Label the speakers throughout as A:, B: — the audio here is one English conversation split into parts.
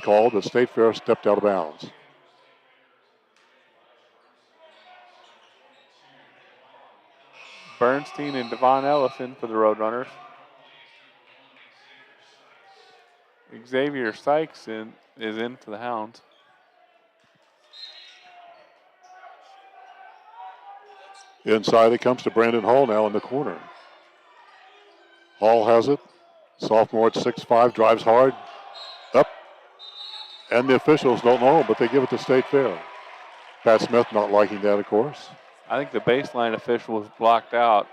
A: called, but State Fair stepped out of bounds.
B: Bernstein and Devon Ellison for the Roadrunners. Xavier Sykes is in for the Hounds.
A: Inside it comes to Brandon Hall now in the corner. Hall has it. Sophomore at 6'5", drives hard. Up. And the officials don't know, but they give it to State Fair. Pat Smith not liking that, of course.
B: I think the baseline official was blocked out,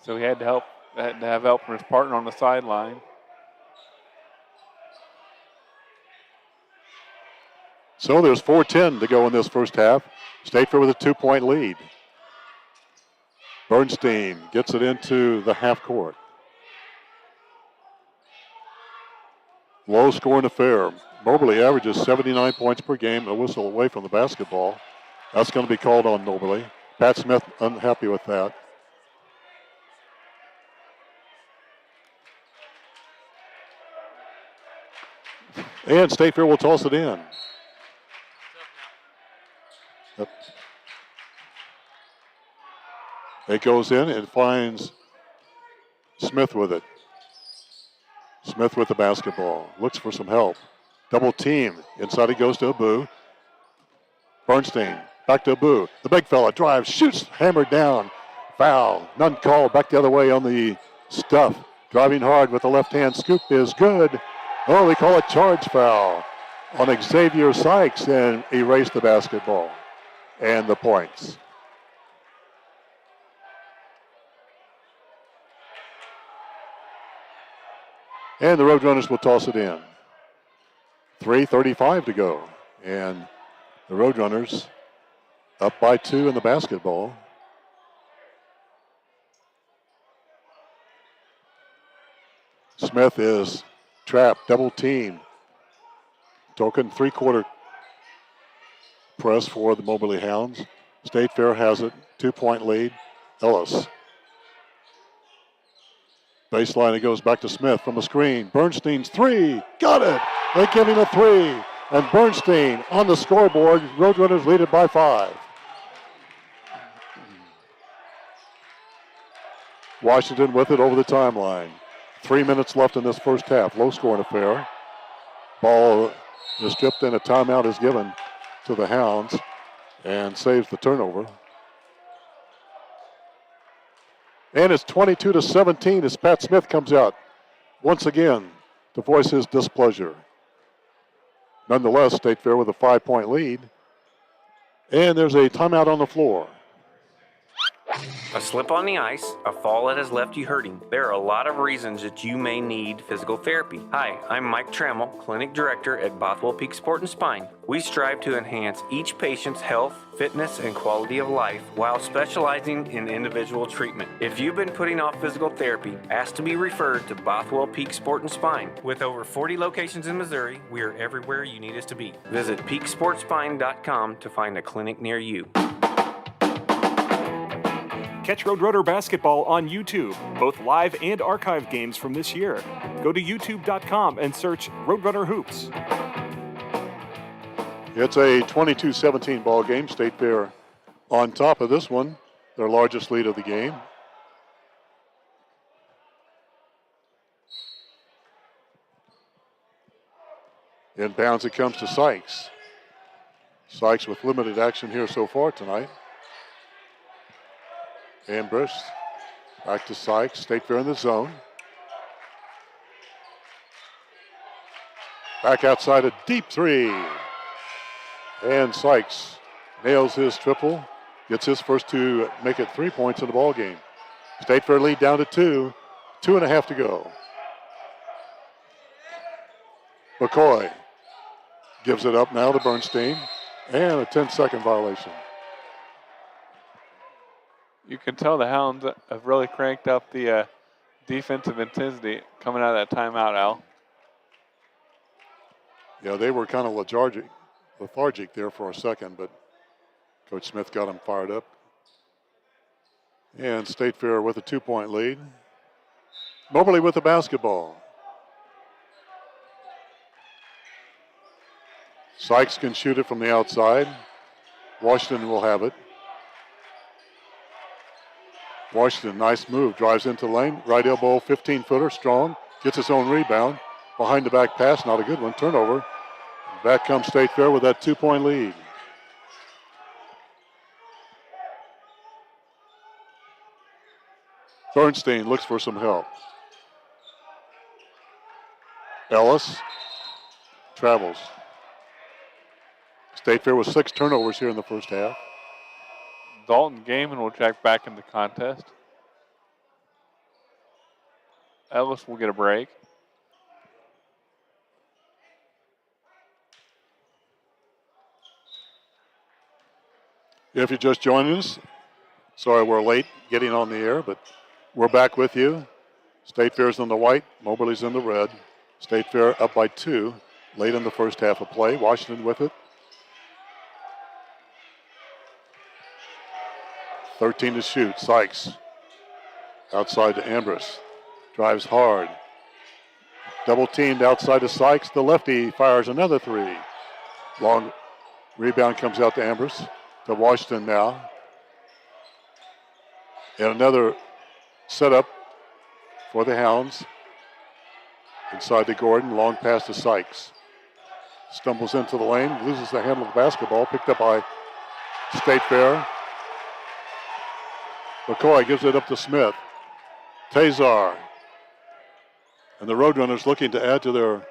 B: so he had to have help from his partner on the sideline.
A: So there's 4:10 to go in this first half. State Fair with a 2-point lead. Bernstein gets it into the half court. Low scoring affair. Moberly averages 79 points per game, a whistle away from the basketball. That's going to be called on Moberly. Pat Smith unhappy with that. And State Fair will toss it in. Yep. It goes in and finds Smith with it. Smith with the basketball. Looks for some help. Double team. Inside it goes to Abu. Bernstein. Back to Abu. The big fella drives, shoots, hammered down. Foul. None called. Back the other way on the stuff. Driving hard with the left hand. Scoop is good. Oh, they call it charge foul on Xavier Sykes and erase the basketball and the points. And the Roadrunners will toss it in. 3:35 to go. And the Roadrunners up by 2 in the basketball. Smith is trapped, double team. Token 3-quarter press for the Moberly Hounds. State Fair has it, 2-point lead. Ellis. Baseline, it goes back to Smith from the screen. Bernstein's 3, got it. They give him a 3. And Bernstein on the scoreboard. Roadrunners lead it by 5. Washington with it over the timeline. 3 minutes left in this first half. Low scoring affair. Ball is stripped and a timeout is given to the Hounds and saves the turnover. And it's 22-17 as Pat Smith comes out once again to voice his displeasure. Nonetheless, State Fair with a 5-point lead. And there's a timeout on the floor.
C: A slip on the ice, a fall that has left you hurting. There are a lot of reasons that you may need physical therapy. Hi, I'm Mike Trammell, Clinic Director at Bothwell Peak Sport and Spine. We strive to enhance each patient's health, fitness, and quality of life while specializing in individual treatment. If you've been putting off physical therapy, ask to be referred to Bothwell Peak Sport and Spine. With over 40 locations in Missouri, we are everywhere you need us to be. Visit peaksportspine.com to find a clinic near you.
D: Catch Roadrunner basketball on YouTube, both live and archive games from this year. Go to youtube.com and search Roadrunner Hoops.
A: It's a 22-17 ball game. State Fair on top of this one, their largest lead of the game. Inbounds it comes to Sykes. Sykes with limited action here so far tonight. Ambush, back to Sykes, State Fair in the zone. Back outside a deep 3. And Sykes nails his triple, gets his first to make it 3 points in the ball game. State Fair lead down to 2, 2.5 to go. McCoy gives it up now to Bernstein, and a 10-second violation.
B: You can tell the Hounds have really cranked up the defensive intensity coming out of that timeout, Al.
A: Yeah, they were kind of lethargic there for a second, but Coach Smith got them fired up. And State Fair with a 2-point lead. Moberly with the basketball. Sykes can shoot it from the outside. Washington will have it. Washington, nice move. Drives into the lane. Right elbow, 15-footer, strong. Gets his own rebound. Behind the back pass, not a good one. Turnover. Back comes State Fair with that 2-point lead. Bernstein looks for some help. Ellis travels. State Fair with 6 turnovers here in the first half.
B: Dalton Gaiman will check back in the contest. Ellis will get a break.
A: If you're just joining us, sorry we're late getting on the air, but we're back with you. State Fair's in the white, Moberly's in the red. State Fair up by 2 late in the first half of play. Washington with it. 13 to shoot. Sykes outside to Ambrose. Drives hard. Double teamed outside to Sykes. The lefty fires another 3. Long rebound comes out to Ambrose. To Washington now. And another setup for the Hounds. Inside to Gordon. Long pass to Sykes. Stumbles into the lane. Loses the handle of the basketball. Picked up by State Fair. McCoy gives it up to Smith. Tazar. And the Roadrunners looking to add to their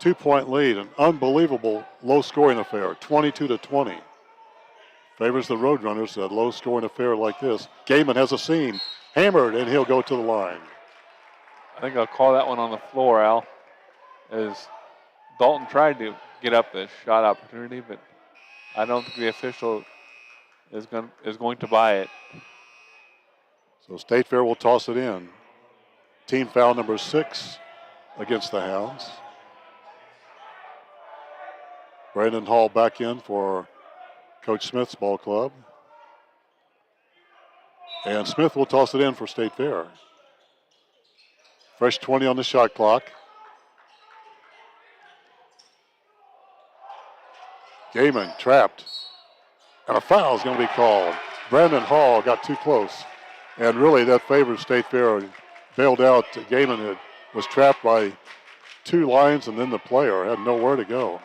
A: 2-point lead. An unbelievable low-scoring affair, 22-20. Favors the Roadrunners, a low-scoring affair like this. Gaiman has a seam. Hammered, and he'll go to the line.
B: I think I'll call that one on the floor, Al. As Dalton tried to get up the shot opportunity, but I don't think the official is going to buy it.
A: So State Fair will toss it in. Team foul number 6 against the Hounds. Brandon Hall back in for Coach Smith's ball club. And Smith will toss it in for State Fair. Fresh 20 on the shot clock. Gaiman trapped. And a foul is going to be called. Brandon Hall got too close. And really that favors State Fair. Bailed out. Gaiman was trapped by 2 lines and then the player had nowhere to go.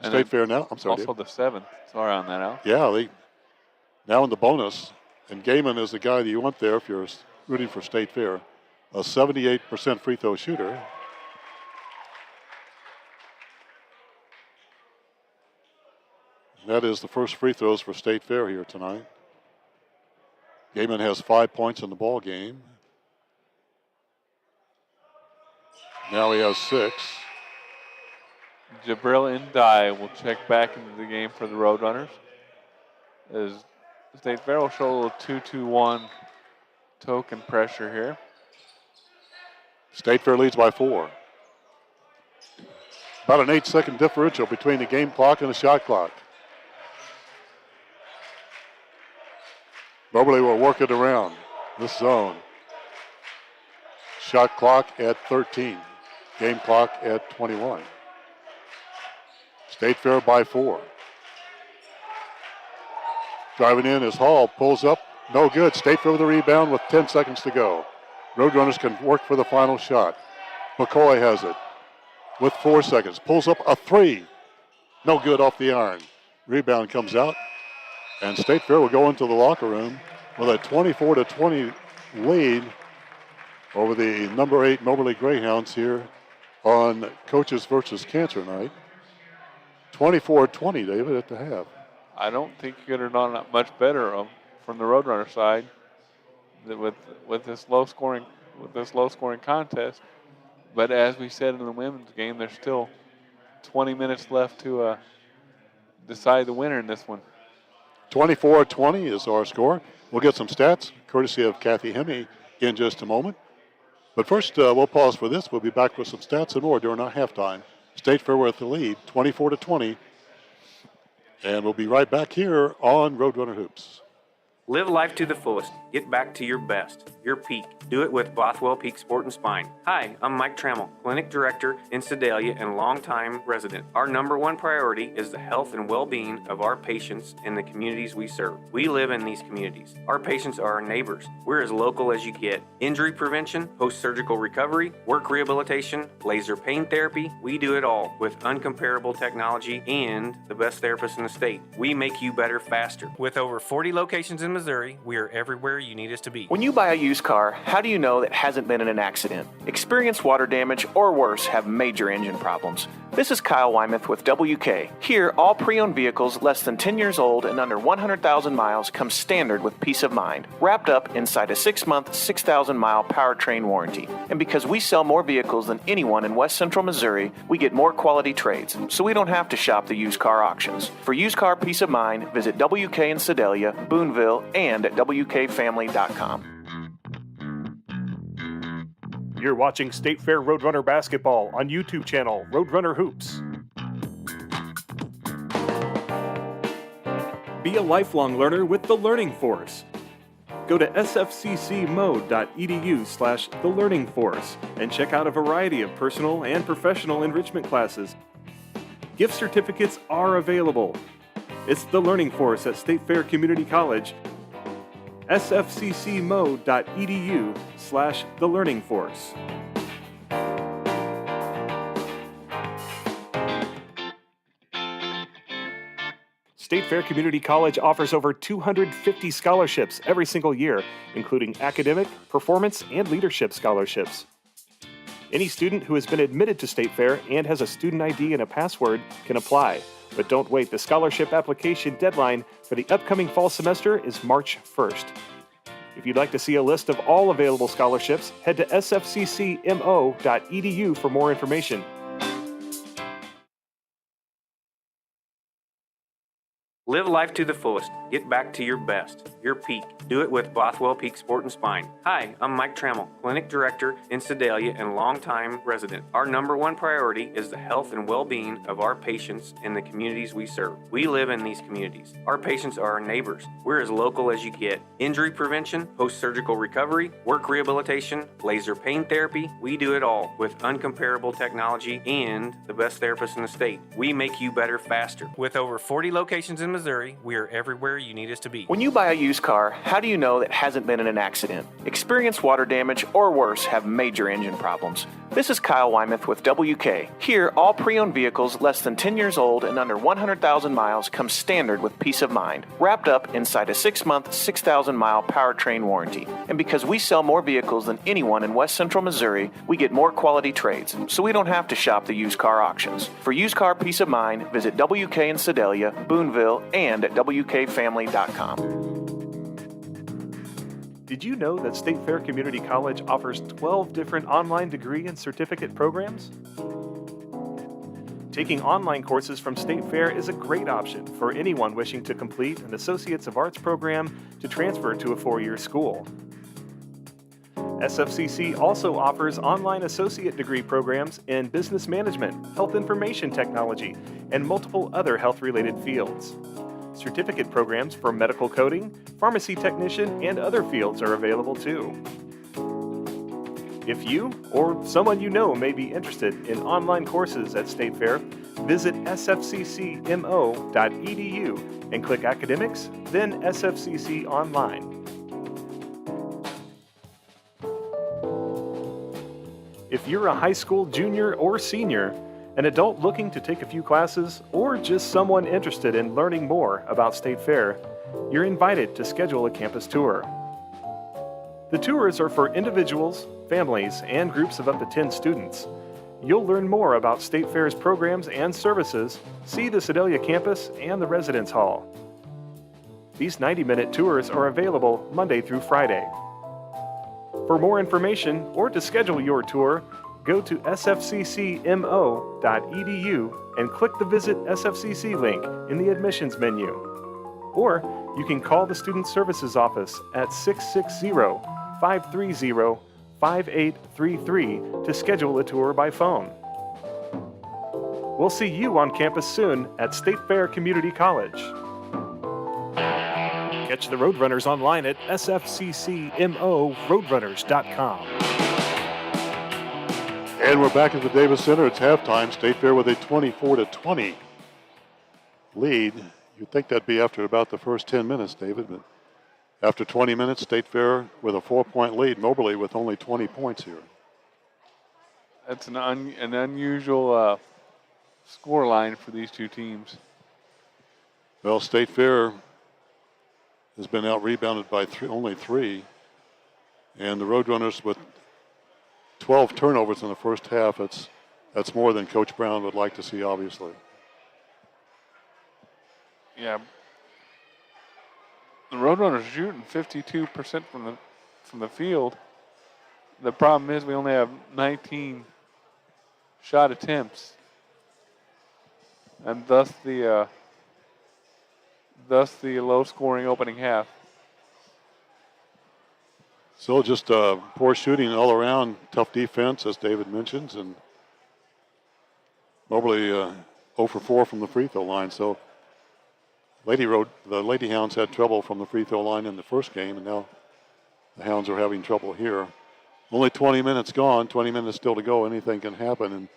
B: And
A: State Fair now. I'm sorry.
B: Also the 7th. Sorry on that, Al.
A: Yeah, they now in the bonus. And Gaiman is the guy that you want there if you're rooting for State Fair. A 78% free throw shooter. That is the first free throws for State Fair here tonight. Gaiman has 5 points in the ball game. Now he has 6.
B: Jabril Ndai will check back into the game for the Roadrunners. As State Fair will show a little 2-2-1 token pressure here.
A: State Fair leads by 4. About an 8-second differential between the game clock and the shot clock. Moberly will work it around this zone. Shot clock at 13. Game clock at 21. State Fair by 4. Driving in is Hall. Pulls up. No good. State Fair with a rebound with 10 seconds to go. Roadrunners can work for the final shot. McCoy has it with 4 seconds. Pulls up a 3. No good off the iron. Rebound comes out. And State Fair will go into the locker room with a 24-20 lead over the number 8 Moberly Greyhounds here on Coaches versus Cancer night. 24-20, David, at the half.
B: I don't think you could have done much better from the Roadrunner side with this low scoring contest. But as we said in the women's game, there's still 20 minutes left to decide the winner in this one.
A: 24-20 is our score. We'll get some stats courtesy of Kathy Hemme in just a moment. But first, we'll pause for this. We'll be back with some stats and more during our halftime. State Fair with the lead, 24-20. And we'll be right back here on Roadrunner Hoops.
C: Live life to the fullest. Get back to your best, your peak. Do it with Bothwell Peak Sport and Spine. Hi, I'm Mike Trammell, Clinic Director in Sedalia and longtime resident. Our number one priority is the health and well-being of our patients in the communities we serve. We live in these communities. Our patients are our neighbors. We're as local as you get. Injury prevention, post-surgical recovery, work rehabilitation, laser pain therapy, we do it all with uncomparable technology and the best therapists in the state. We make you better faster. With over 40 locations in Missouri, we are everywhere you need us to be.
E: When you buy a used car, how do you know that it hasn't been in an accident? Experienced water damage or worse have major engine problems. This is Kyle Wymuth with WK. Here, all pre-owned vehicles less than 10 years old and under 100,000 miles come standard with peace of mind, wrapped up inside a 6-month, 6,000-mile powertrain warranty. And because we sell more vehicles than anyone in West Central Missouri, we get more quality trades, so we don't have to shop the used car auctions. For used car peace of mind, visit WK in Sedalia, Boonville, and at WKFamily.com.
D: You're watching State Fair Roadrunner Basketball on YouTube channel Roadrunner Hoops. Be a lifelong learner with the Learning Force. Go to sfccmode.edu/thelearningforce and check out a variety of personal and professional enrichment classes. Gift certificates are available. It's the Learning Force at State Fair Community College. sfccmode.edu/thelearningforce. State Fair Community College offers over 250 scholarships every single year, including academic, performance, and leadership scholarships. Any student who has been admitted to State Fair and has a student ID and a password can apply. But don't wait, the scholarship application deadline for the upcoming fall semester is March 1st. If you'd like to see a list of all available scholarships, head to sfccmo.edu for more information.
C: Live life to the fullest. Get back to your best, your peak. Do it with Bothwell Peak Sport and Spine. Hi, I'm Mike Trammell, Clinic Director in Sedalia and longtime resident. Our number one priority is the health and well-being of our patients in the communities we serve. We live in these communities. Our patients are our neighbors. We're as local as you get. Injury prevention, post-surgical recovery, work rehabilitation, laser pain therapy, we do it all with uncomparable technology and the best therapists in the state. We make you better faster. With over 40 locations in Missouri, we are everywhere you need us to be.
E: When you buy a used car, how do you know that it hasn't been in an accident? Experienced water damage or worse have major engine problems. This is Kyle Wymuth with WK. Here, all pre-owned vehicles less than 10 years old and under 100,000 miles come standard with peace of mind, wrapped up inside a 6-month, 6,000-mile powertrain warranty. And because we sell more vehicles than anyone in West Central Missouri, we get more quality trades, so we don't have to shop the used car auctions. For used car peace of mind, visit WK in Sedalia, Boonville, and at WKFamily.com.
D: Did you know that State Fair Community College offers 12 different online degree and certificate programs? Taking online courses from State Fair is a great option for anyone wishing to complete an Associates of Arts program to transfer to a 4-year school. SFCC also offers online associate degree programs in business management, health information technology, and multiple other health-related fields. Certificate programs for medical coding, pharmacy technician, and other fields are available too. If you or someone you know may be interested in online courses at State Fair, visit sfccmo.edu and click Academics, then SFCC Online. If you're a high school junior or senior, an adult looking to take a few classes, or just someone interested in learning more about State Fair, you're invited to schedule a campus tour. The tours are for individuals, families, and groups of up to 10 students. You'll learn more about State Fair's programs and services, see the Sedalia campus and the residence hall. These 90-minute tours are available Monday through Friday. For more information or to schedule your tour, go to sfccmo.edu and click the Visit SFCC link in the admissions menu. Or you can call the Student Services Office at 660-530-5833 to schedule a tour by phone. We'll see you on campus soon at State Fair Community College. Catch Catch the Roadrunners online at sfccmoroadrunners.com.
A: And we're back at the Davis Center. It's halftime. State Fair with a 24-20 lead. You'd think that'd be after about the first 10 minutes, David, but after 20 minutes, State Fair with a 4-point lead. Moberly with only 20 points here.
B: That's an unusual score line for these two teams.
A: Well, State Fair has been out-rebounded by only 3. And the Roadrunners with 12 turnovers in the first half. That's more than Coach Brown would like to see, obviously.
B: Yeah. The Roadrunners are shooting 52% from the field. The problem is we only have 19 shot attempts, and thus the low-scoring opening half.
A: So just poor shooting all around, tough defense, as David mentions, and Moberly 0 for 4 from the free throw line. So the Lady Hounds had trouble from the free throw line in the first game, and now the Hounds are having trouble here. Only 20 minutes gone, 20 minutes still to go. Anything can happen. And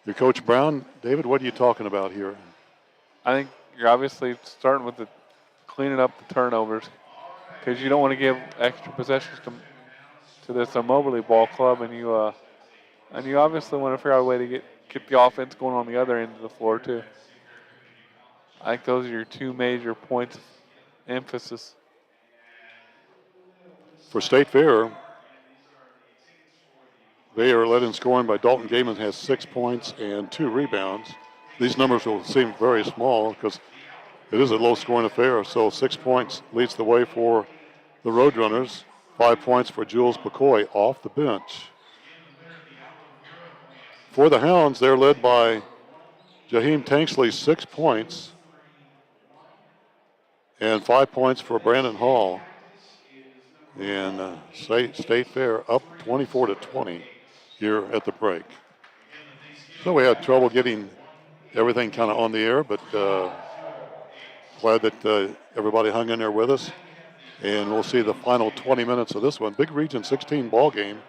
A: your Coach Brown, David, what are you talking about here?
B: I think you're obviously starting with cleaning up the turnovers, because you don't want to give extra possessions to this Moberly ball club, and you obviously want to figure out a way to get the offense going on the other end of the floor too. I think those are your two major points of emphasis.
A: For State Fair, they are led in scoring by Dalton Gaiman, has 6 points and 2 rebounds. These numbers will seem very small because it is a low-scoring affair. So 6 points leads the way for the Roadrunners. 5 points for Jules McCoy off the bench. For the Hounds, they're led by Jaheim Tanksley, 6 points, and 5 points for Brandon Hall. And State Fair up 24-20 here at the break. So we had trouble getting everything kind of on the air, but glad that everybody hung in there with us. And we'll see the final 20 minutes of this one. Big Region 16 ball game.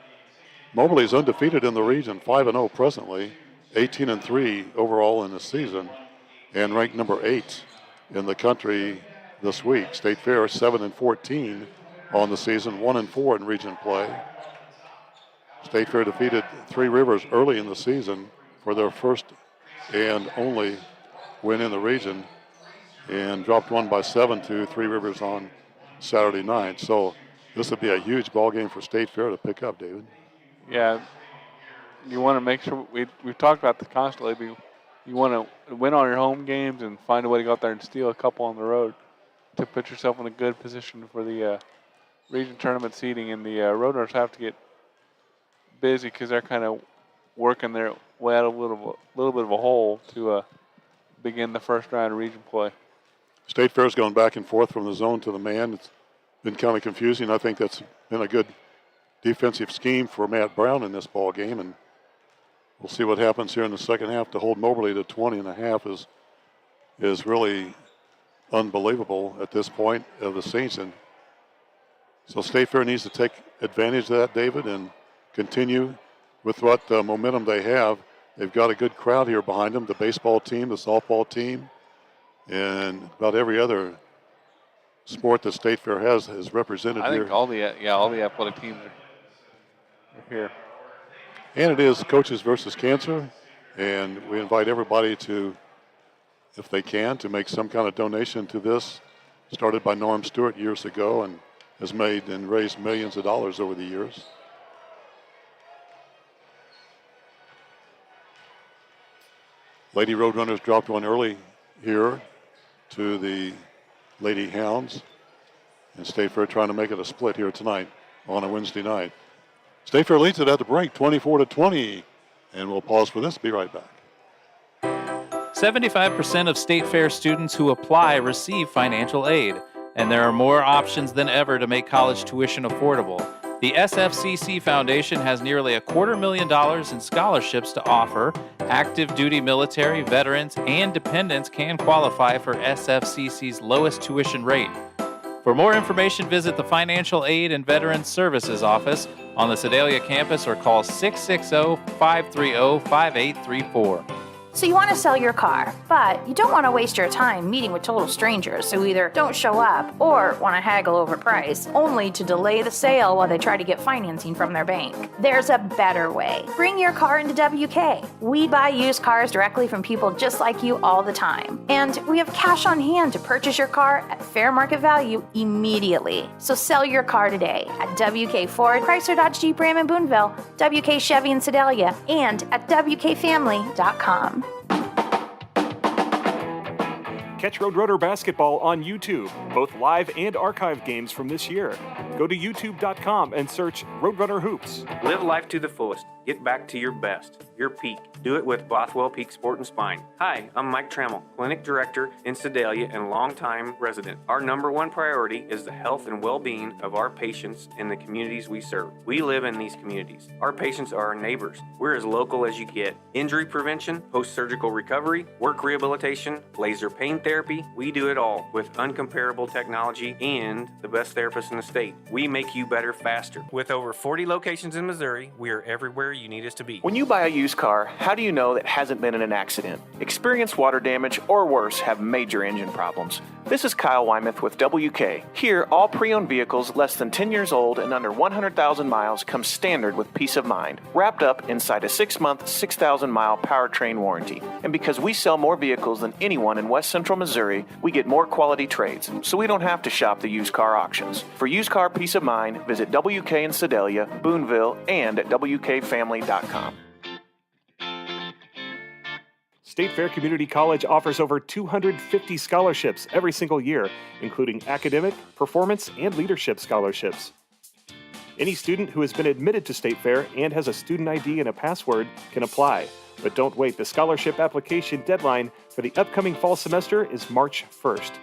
A: Moberly is undefeated in the region, 5-0 presently, 18-3 overall in the season, and ranked number 8 in the country this week. State Fair 7-14 on the season, 1-4 in region play. State Fair defeated Three Rivers early in the season for their first and only win in the region, and dropped one by 7 to Three Rivers on Saturday night. So this would be a huge ball game for State Fair to pick up, David.
B: Yeah, you want to make sure we've talked about this constantly. But you want to win all your home games and find a way to go out there and steal a couple on the road to put yourself in a good position for the region tournament seeding. And the Roadrunners have to get busy because they're kind of working their way out of a little bit of a hole to begin the first round of region play.
A: State Fair's going back and forth from the zone to the man. It's been kind of confusing. I think that's been a good defensive scheme for Matt Brown in this ball game, and we'll see what happens here in the second half. To hold Moberly to 20.5 is really unbelievable at this point of the season. So State Fair needs to take advantage of that, David, and continue with what momentum they have. They've got a good crowd here behind them, the baseball team, the softball team, and about every other sport that State Fair has is represented here.
B: I think all the athletic teams are here.
A: And it is Coaches versus Cancer, and we invite everybody to, if they can, to make some kind of donation to this. Started by Norm Stewart years ago and has made and raised millions of dollars over the years. Lady Roadrunners dropped one early here to the Lady Hounds, and State Fair trying to make it a split here tonight on a Wednesday night. State Fair leads it at the break, 24-20, and we'll pause for this. Be right back.
F: 75% of State Fair students who apply receive financial aid, and there are more options than ever to make college tuition affordable. The SFCC Foundation has nearly $250,000 in scholarships to offer. Active duty military, veterans, and dependents can qualify for SFCC's lowest tuition rate. For more information, visit the Financial Aid and Veterans Services Office on the Sedalia campus or call 660-530-5834.
G: So you want to sell your car, but you don't want to waste your time meeting with total strangers who either don't show up or want to haggle over price, only to delay the sale while they try to get financing from their bank. There's a better way. Bring your car into WK. We buy used cars directly from people just like you all the time. And we have cash on hand to purchase your car at fair market value immediately. So sell your car today at WK Ford, Chrysler Dodge Jeep Ram in Boonville, WK Chevy in Sedalia, and at WKFamily.com.
D: Catch Roadrunner Basketball on YouTube, both live and archive games from this year. Go to youtube.com and search Roadrunner Hoops.
C: Live life to the fullest. Get back to your best, your peak. Do it with Bothwell Peak Sport and Spine. Hi, I'm Mike Trammell, Clinic Director in Sedalia and longtime resident. Our number one priority is the health and well-being of our patients and the communities we serve. We live in these communities. Our patients are our neighbors. We're as local as you get. Injury prevention, post-surgical recovery, work rehabilitation, laser pain therapy, we do it all with uncomparable technology and the best therapists in the state. We make you better faster. With over 40 locations in Missouri, we are everywhere you need us to be.
E: When you buy a used car, how do you know that hasn't been in an accident? Experienced water damage or worse have major engine problems. This is Kyle Wymuth with WK. Here, all pre-owned vehicles less than 10 years old and under 100,000 miles come standard with peace of mind, wrapped up inside a 6-month, 6,000-mile powertrain warranty. And because we sell more vehicles than anyone in West Central Missouri, we get more quality trades, so we don't have to shop the used car auctions. For used car peace of mind, visit WK in Sedalia, Boonville, and at WKFamily.com.
D: State Fair Community College offers over 250 scholarships every single year, including academic, performance, and leadership scholarships. Any student who has been admitted to State Fair and has a student ID and a password can apply. But don't wait, the scholarship application deadline for the upcoming fall semester is March 1st.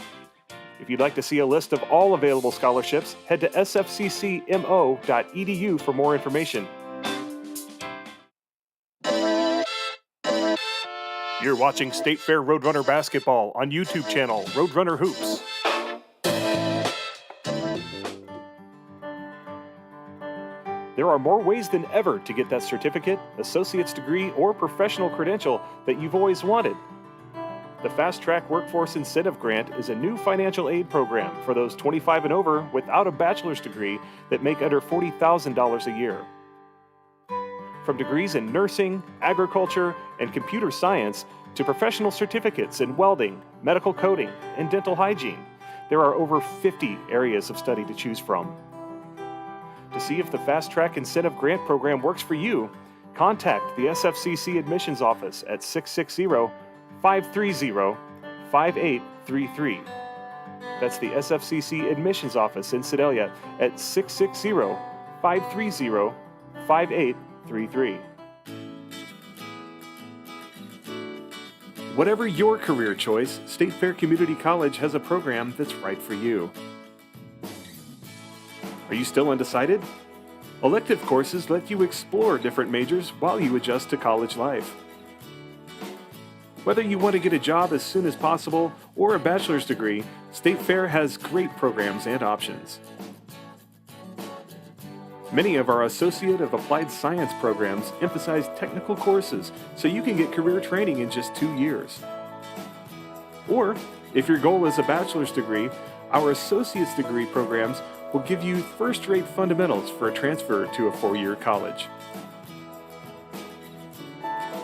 D: If you'd like to see a list of all available scholarships, head to sfccmo.edu for more information. You're watching State Fair Roadrunner Basketball on YouTube channel Roadrunner Hoops. There are more ways than ever to get that certificate, associate's degree, or professional credential that you've always wanted. The Fast Track Workforce Incentive Grant is a new financial aid program for those 25 and over without a bachelor's degree that make under $40,000 a year. From degrees in nursing, agriculture, and computer science to professional certificates in welding, medical coding, and dental hygiene, there are over 50 areas of study to choose from. To see if the Fast Track Incentive Grant Program works for you, contact the SFCC Admissions Office at 660-530-5833. That's the SFCC Admissions Office in Sedalia at 660-530-5833. Whatever your career choice, State Fair Community College has a program that's right for you. Are you still undecided? Elective courses let you explore different majors while you adjust to college life. Whether you want to get a job as soon as possible or a bachelor's degree, State Fair has great programs and options. Many of our Associate of Applied Science programs emphasize technical courses so you can get career training in just 2 years. Or, if your goal is a bachelor's degree, our associate's degree programs will give you first-rate fundamentals for a transfer to a 4-year college.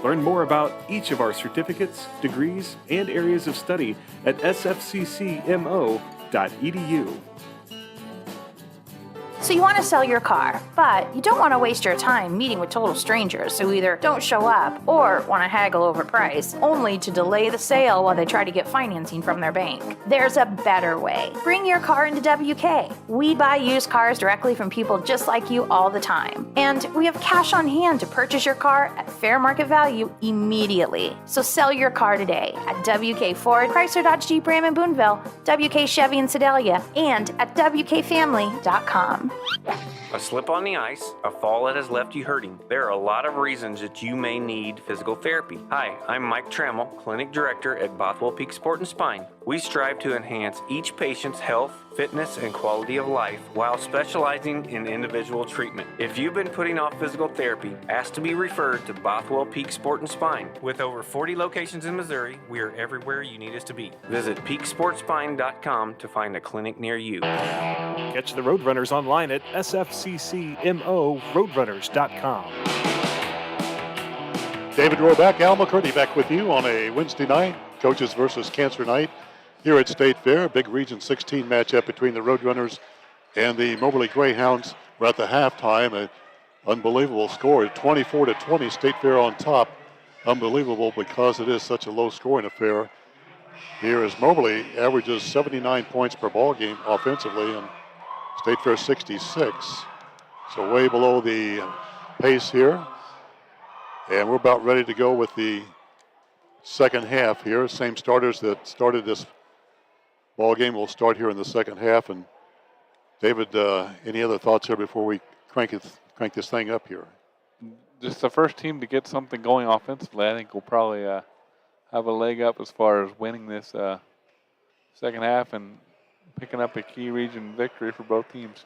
D: Learn more about each of our certificates, degrees, and areas of study at sfccmo.edu.
G: So you want to sell your car, but you don't want to waste your time meeting with total strangers who either don't show up or want to haggle over price, only to delay the sale while they try to get financing from their bank. There's a better way. Bring your car into WK. We buy used cars directly from people just like you all the time. And we have cash on hand to purchase your car at fair market value immediately. So sell your car today at WK Ford, Chrysler Dodge Jeep Ram in Boonville, WK Chevy in Sedalia, and at WKFamily.com.
C: A slip on the ice, a fall that has left you hurting. There are a lot of reasons that you may need physical therapy. Hi, I'm Mike Trammell, Clinic Director at Bothwell Peak Sport and Spine. We strive to enhance each patient's health, fitness, and quality of life while specializing in individual treatment. If you've been putting off physical therapy, ask to be referred to Bothwell Peak Sport and Spine. With over 40 locations in Missouri, we are everywhere you need us to be. Visit peaksportspine.com to find a clinic near you.
D: Catch the Roadrunners online at sfccmoroadrunners.com.
A: David Rohrbeck, Al McCurdy back with you on a Wednesday night, Coaches versus Cancer Night here at State Fair. Big Region 16 matchup between the Roadrunners and the Moberly Greyhounds. We're at the halftime. An unbelievable score, 24-20, State Fair on top. Unbelievable because it is such a low-scoring affair. Here as Moberly averages 79 points per ball game offensively, and State Fair 66. So way below the pace here. And we're about ready to go with the second half here. Same starters that started this ball game will start here in the second half. And David, any other thoughts here before we crank this thing up here?
B: Just the first team to get something going offensively, I think will probably have a leg up as far as winning this second half and picking up a key region victory for both teams.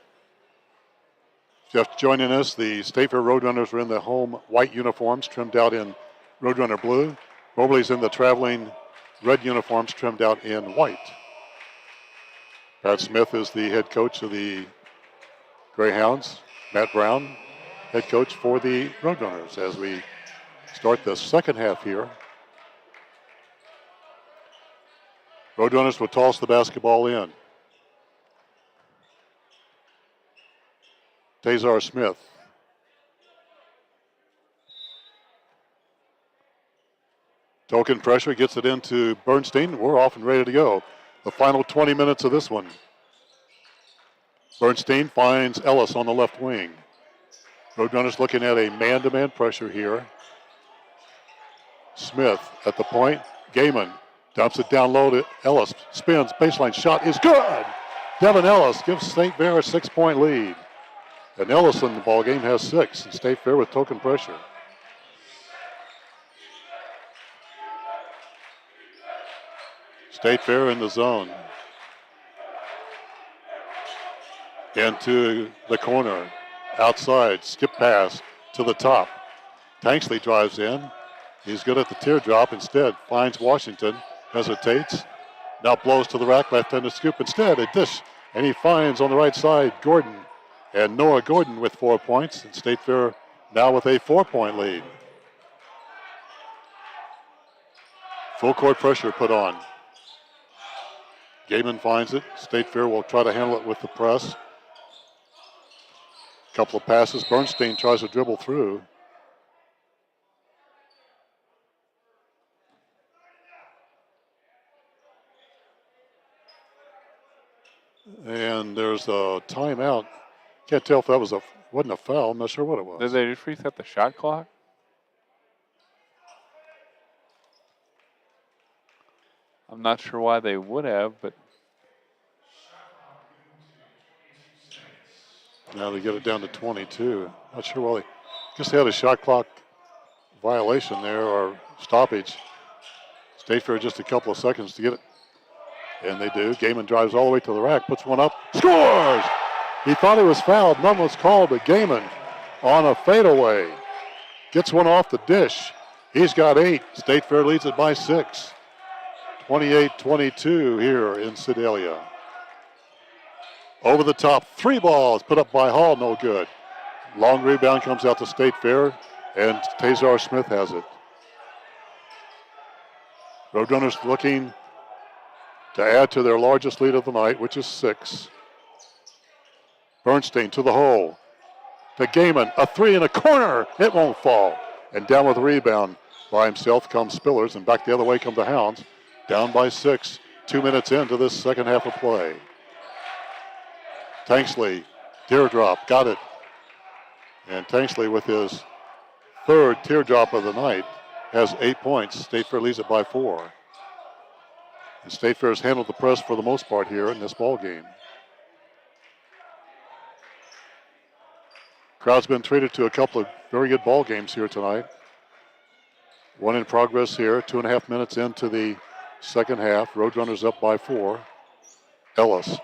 A: Just joining us, the State Fair Roadrunners are in the home white uniforms trimmed out in Roadrunner blue. Moberly's in the traveling red uniforms trimmed out in white. Pat Smith is the head coach of the Greyhounds. Matt Brown, head coach for the Roadrunners as we start the second half here. Roadrunners will toss the basketball in. Tazar Smith. Token pressure gets it into Bernstein. We're off and ready to go. The final 20 minutes of this one. Bernstein finds Ellis on the left wing. Roadrunners looking at a man-to-man pressure here. Smith at the point. Gaiman dumps it down low to Ellis. Spins. Baseline shot is good. Devin Ellis gives State Fair a 6-point lead. And Ellis in the ball game has 6. And State Fair with token pressure. State Fair in the zone. Into the corner. Outside. Skip pass to the top. Tanksley drives in. He's good at the teardrop. Instead, finds Washington. Hesitates. Now blows to the rack. Left-handed scoop. Instead, a dish. And he finds on the right side Gordon. And Noah Gordon with 4 points. And State Fair now with a 4-point lead. Full court pressure put on. Gaiman finds it. State Fair will try to handle it with the press. Couple of passes. Bernstein tries to dribble through. And there's a timeout. Can't tell if that wasn't a foul. I'm not sure what it was.
B: Did they just reset the shot clock? I'm not sure why they would have, but
A: now they get it down to 22. Not sure why. I guess they had a shot clock violation there or stoppage. State Fair just a couple of seconds to get it. And they do. Gaiman drives all the way to the rack, puts one up, scores! He thought he was fouled. None was called, but Gaiman on a fadeaway gets one off the dish. He's got 8. State Fair leads it by 6. 28-22 here in Sedalia. Over the top, 3 balls put up by Hall, no good. Long rebound comes out to State Fair, and Tazar Smith has it. Roadrunners looking to add to their largest lead of the night, which is 6. Bernstein to the hole. To Gaiman, a 3 in a corner. It won't fall. And down with a rebound by himself comes Spillers, and back the other way come the Hounds. Down by 6, 2 minutes into this second half of play. Tanksley, teardrop, got it. And Tanksley with his 3rd teardrop of the night has 8 points. State Fair leads it by 4. And State Fair has handled the press for the most part here in this ball game. Crowd's been treated to a couple of very good ball games here tonight. One in progress here, 2.5 minutes into the second half. Roadrunners up by 4. Ellis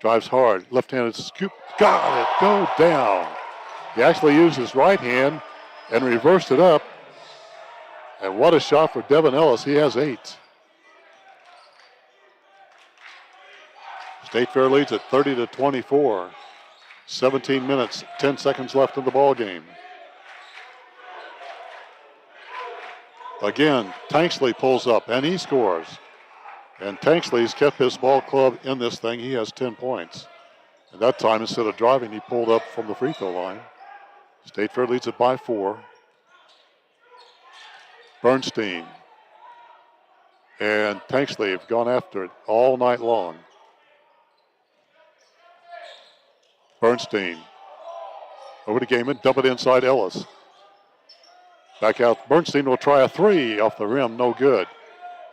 A: Drives hard. Left-handed scoop. Got it. Go down. He actually used his right hand and reversed it up. And what a shot for Devin Ellis. He has 8. State Fair leads at 30-24. 17 minutes, 10 seconds left in the ball game. Again, Tanksley pulls up and he scores. And Tanksley's kept his ball club in this thing. He has 10 points. And that time, instead of driving, he pulled up from the free throw line. State Fair leads it by 4. Bernstein and Tanksley have gone after it all night long. Bernstein over to Gaiman, dump it inside Ellis. Back out, Bernstein will try a 3 off the rim, no good.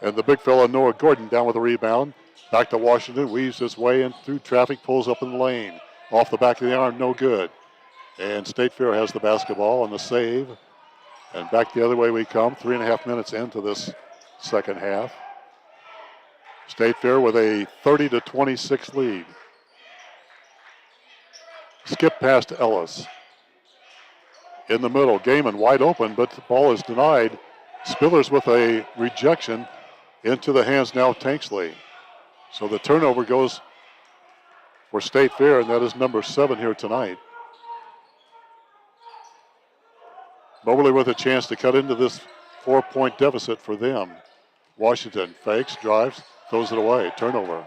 A: And the big fella Noah Gordon down with a rebound. Back to Washington, weaves his way in through traffic, pulls up in the lane. Off the back of the arm, no good. And State Fair has the basketball and the save. And back the other way we come, 3.5 minutes into this second half. State Fair with a 30-26 lead. Skip pass to Ellis. In the middle, Gaiman wide open, but the ball is denied. Spillers with a rejection into the hands now of Tanksley. So the turnover goes for State Fair, and that is number 7 here tonight. Moberly with a chance to cut into this 4-point deficit for them. Washington fakes, drives, throws it away. Turnover.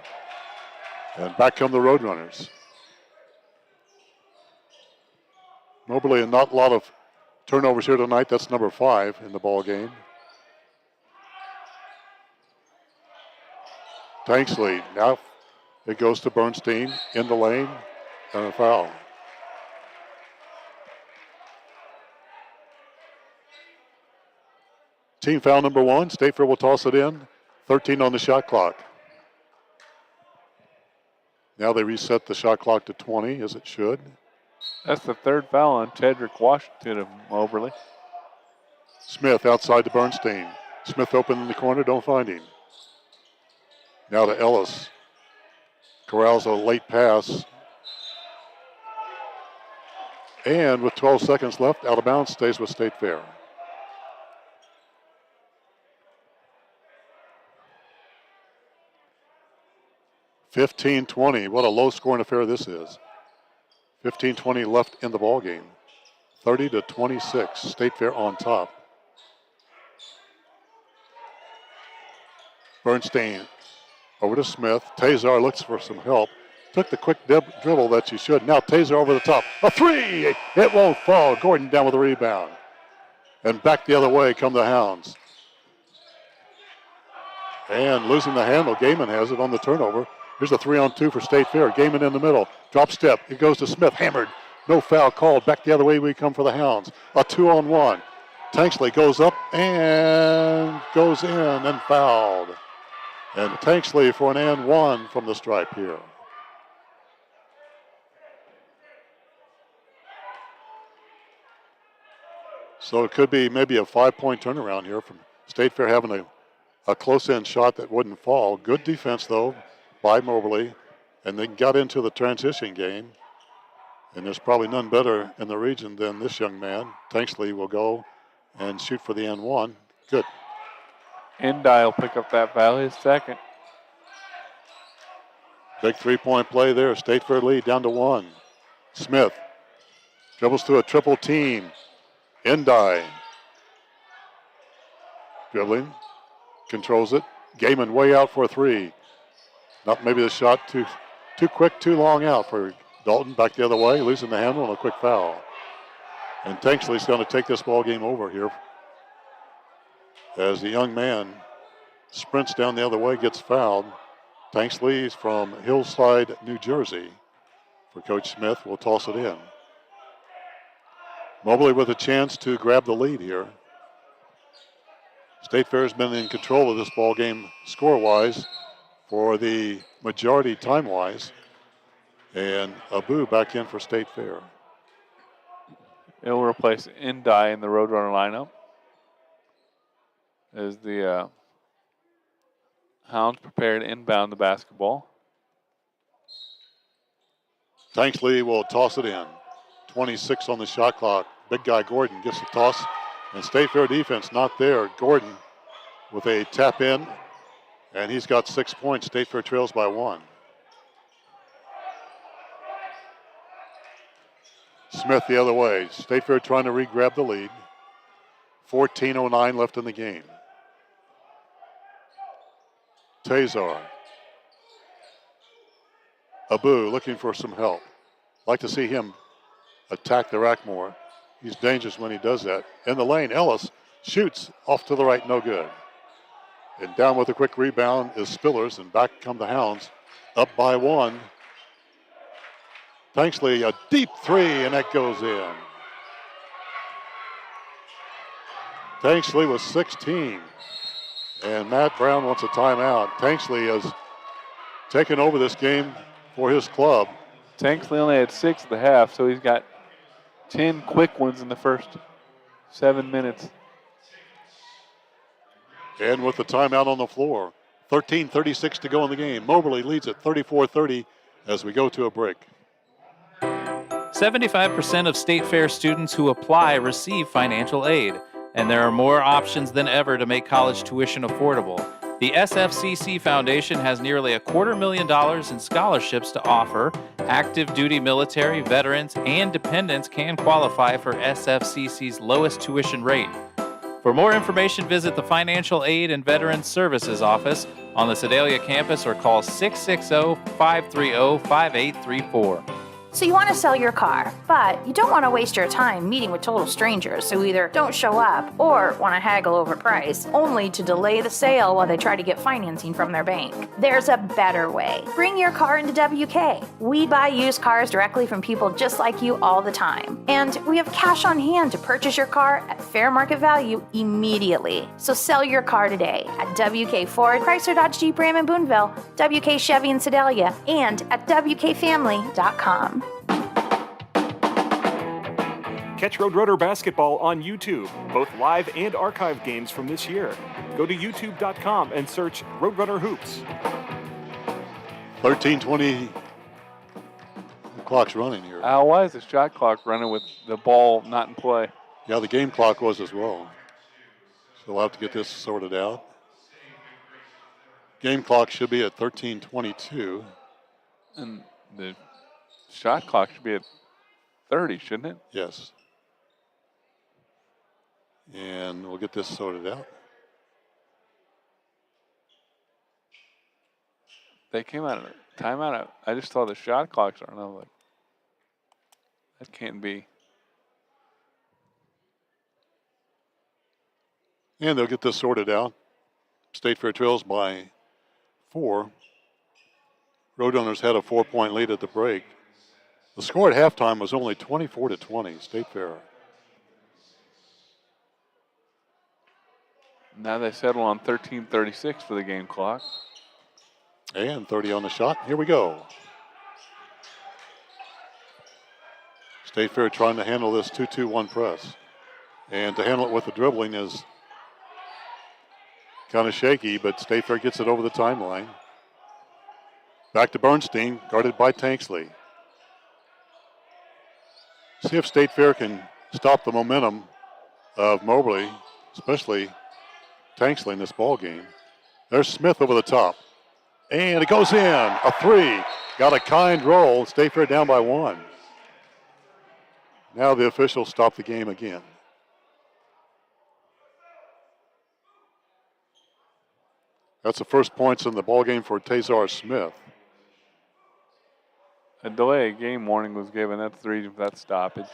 A: And back come the Roadrunners. Moberly, and not a lot of turnovers here tonight. That's number 5 in the ball game. Tanksley, now it goes to Bernstein in the lane, and a foul. Team foul number 1. State Fair will toss it in. 13 on the shot clock. Now they reset the shot clock to 20, as it should.
B: That's the 3rd foul on Tedrick Washington of Moberly.
A: Smith outside to Bernstein. Smith open in the corner, don't find him. Now to Ellis. Corrals a late pass. And with 12 seconds left, out of bounds, stays with State Fair. (15-20). What a low-scoring affair this is. 15-20 left in the ball game. 30-26. State Fair on top. Bernstein over to Smith. Tazar looks for some help. Took the quick dribble that she should. Now Tazar over the top. A 3! It won't fall. Gordon down with a rebound. And back the other way come the Hounds. And losing the handle. Gaiman has it on the turnover. Here's a 3-on-2 for State Fair. Gaiman in the middle. Drop step. It goes to Smith. Hammered. No foul called. Back the other way we come for the Hounds. A 2-on-1. Tanksley goes up and goes in and fouled. And Tanksley for an and 1 from the stripe here. So it could be maybe a 5-point turnaround here from State Fair having a close-in shot that wouldn't fall. Good defense, though, by Moberly. And they got into the transition game. And there's probably none better in the region than this young man. Tanksley will go and shoot for the and 1. Good.
B: Endie will pick up that foul, his 2nd.
A: Big 3-point play there. State Fair lead down to 1. Smith dribbles through a triple team. Endie. Dribbling. Controls it. Gaiman way out for a 3. Not maybe the shot too quick, too long out for Dalton. Back the other way, losing the handle and a quick foul. And Tanksley's going to take this ball game over here as the young man sprints down the other way, gets fouled. Tanksley's from Hillside, New Jersey. For Coach Smith, will toss it in. Moberly with a chance to grab the lead here. State Fair has been in control of this ball game score-wise for the majority time-wise. And Abu back in for State Fair.
B: It'll replace Endie in the Roadrunner lineup as the Hounds prepare to inbound the basketball.
A: Tanksley will toss it in. 26 on the shot clock. Big guy Gordon gets the toss. And State Fair defense not there. Gordon with a tap in. And he's got 6 points. State Fair trails by 1. Smith the other way. State Fair trying to re-grab the lead. 14:09 left in the game. Tazar. Abu looking for some help. Like to see him attack the rack more. He's dangerous when he does that. In the lane, Ellis shoots off to the right, no good. And down with a quick rebound is Spillers, and back come the Hounds, up by 1. Tanksley, a deep 3, and that goes in. Tanksley was 16, and Matt Brown wants a timeout. Tanksley has taken over this game for his club.
B: Tanksley only had 6 at the half, so he's got 10 quick ones in the first 7 minutes.
A: And with the timeout on the floor, 13:36 to go in the game. Moberly leads at 34-30 as we go to a break.
F: 75% of State Fair students who apply receive financial aid, and there are more options than ever to make college tuition affordable. The SFCC Foundation has nearly $250,000 in scholarships to offer. Active duty military, veterans, and dependents can qualify for SFCC's lowest tuition rate. For more information, visit the Financial Aid and Veterans Services Office on the Sedalia campus or call 660-530-5834.
G: So you want to sell your car, but you don't want to waste your time meeting with total strangers who either don't show up or want to haggle over price, only to delay the sale while they try to get financing from their bank. There's a better way. Bring your car into WK. We buy used cars directly from people just like you all the time. And we have cash on hand to purchase your car at fair market value immediately. So sell your car today at WK Ford, Chrysler Dodge Jeep Ram in Boonville, WK Chevy in Sedalia, and at WKFamily.com.
D: Catch Roadrunner basketball on YouTube, both live and archive games from this year. Go to youtube.com and search Roadrunner Hoops.
A: 13:20. The clock's running here.
B: Al, why is the shot clock running with the ball not in play?
A: Yeah, the game clock was as well. So we'll have to get this sorted out. Game clock should be at 13:22.
B: And the shot clock should be at 30, shouldn't it?
A: Yes. And we'll get this sorted out.
B: They came out of a timeout. I just saw the shot clocks on. I'm like, that can't be.
A: And they'll get this sorted out. State Fair trails by 4. Roadrunners had a 4-point lead at the break. The score at halftime was only 24-20, State Fair.
B: Now they settle on 13:36 for the game clock.
A: And 30 on the shot. Here we go. State Fair trying to handle this 2-2-1 press. And to handle it with the dribbling is kind of shaky, but State Fair gets it over the timeline. Back to Bernstein, guarded by Tanksley. See if State Fair can stop the momentum of Moberly, especially Tanksley in this ball game. There's Smith over the top. And it goes in. A 3. Got a kind roll. State Fair down by 1. Now the officials stop the game again. That's the first points in the ball game for Tazar Smith.
B: A delay of game warning was given. That's the reason for that stoppage.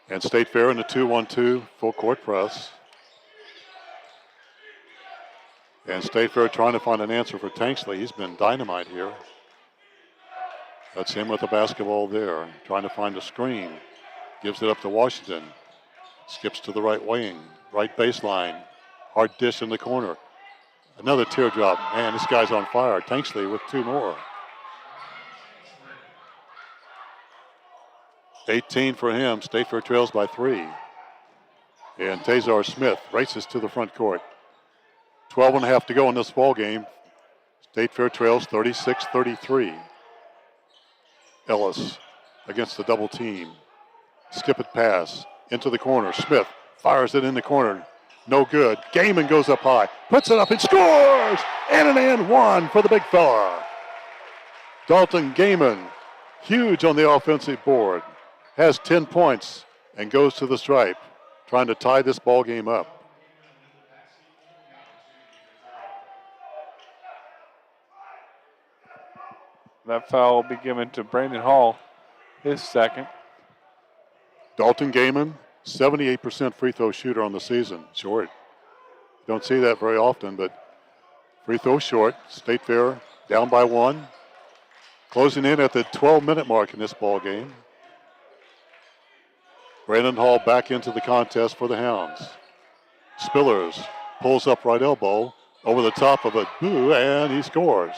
A: And State Fair in the 2-1-2 full court press. And State Fair trying to find an answer for Tanksley. He's been dynamite here. That's him with the basketball there, trying to find a screen. Gives it up to Washington. Skips to the right wing, right baseline. Hard dish in the corner. Another teardrop. Man, this guy's on fire. Tanksley with 2 more. 18 for him. State Fair trails by 3. And Tazar Smith races to the front court. 12 and a half to go in this ball game. State Fair trails 36-33. Ellis against the double team. Skip it pass into the corner. Smith fires it in the corner. No good. Gaiman goes up high, puts it up and scores! And an and one for the big fella. Dalton Gaiman, huge on the offensive board, has 10 points and goes to the stripe, trying to tie this ball game up.
B: That foul will be given to Brandon Hall, his second.
A: Dalton Gaiman, 78% free throw shooter on the season. Short. Don't see that very often, but free throw short. State Fair down by one. Closing in at the 12-minute mark in this ball game. Brandon Hall back into the contest for the Hounds. Spillers pulls up right elbow over the top of it. Boo, and he scores.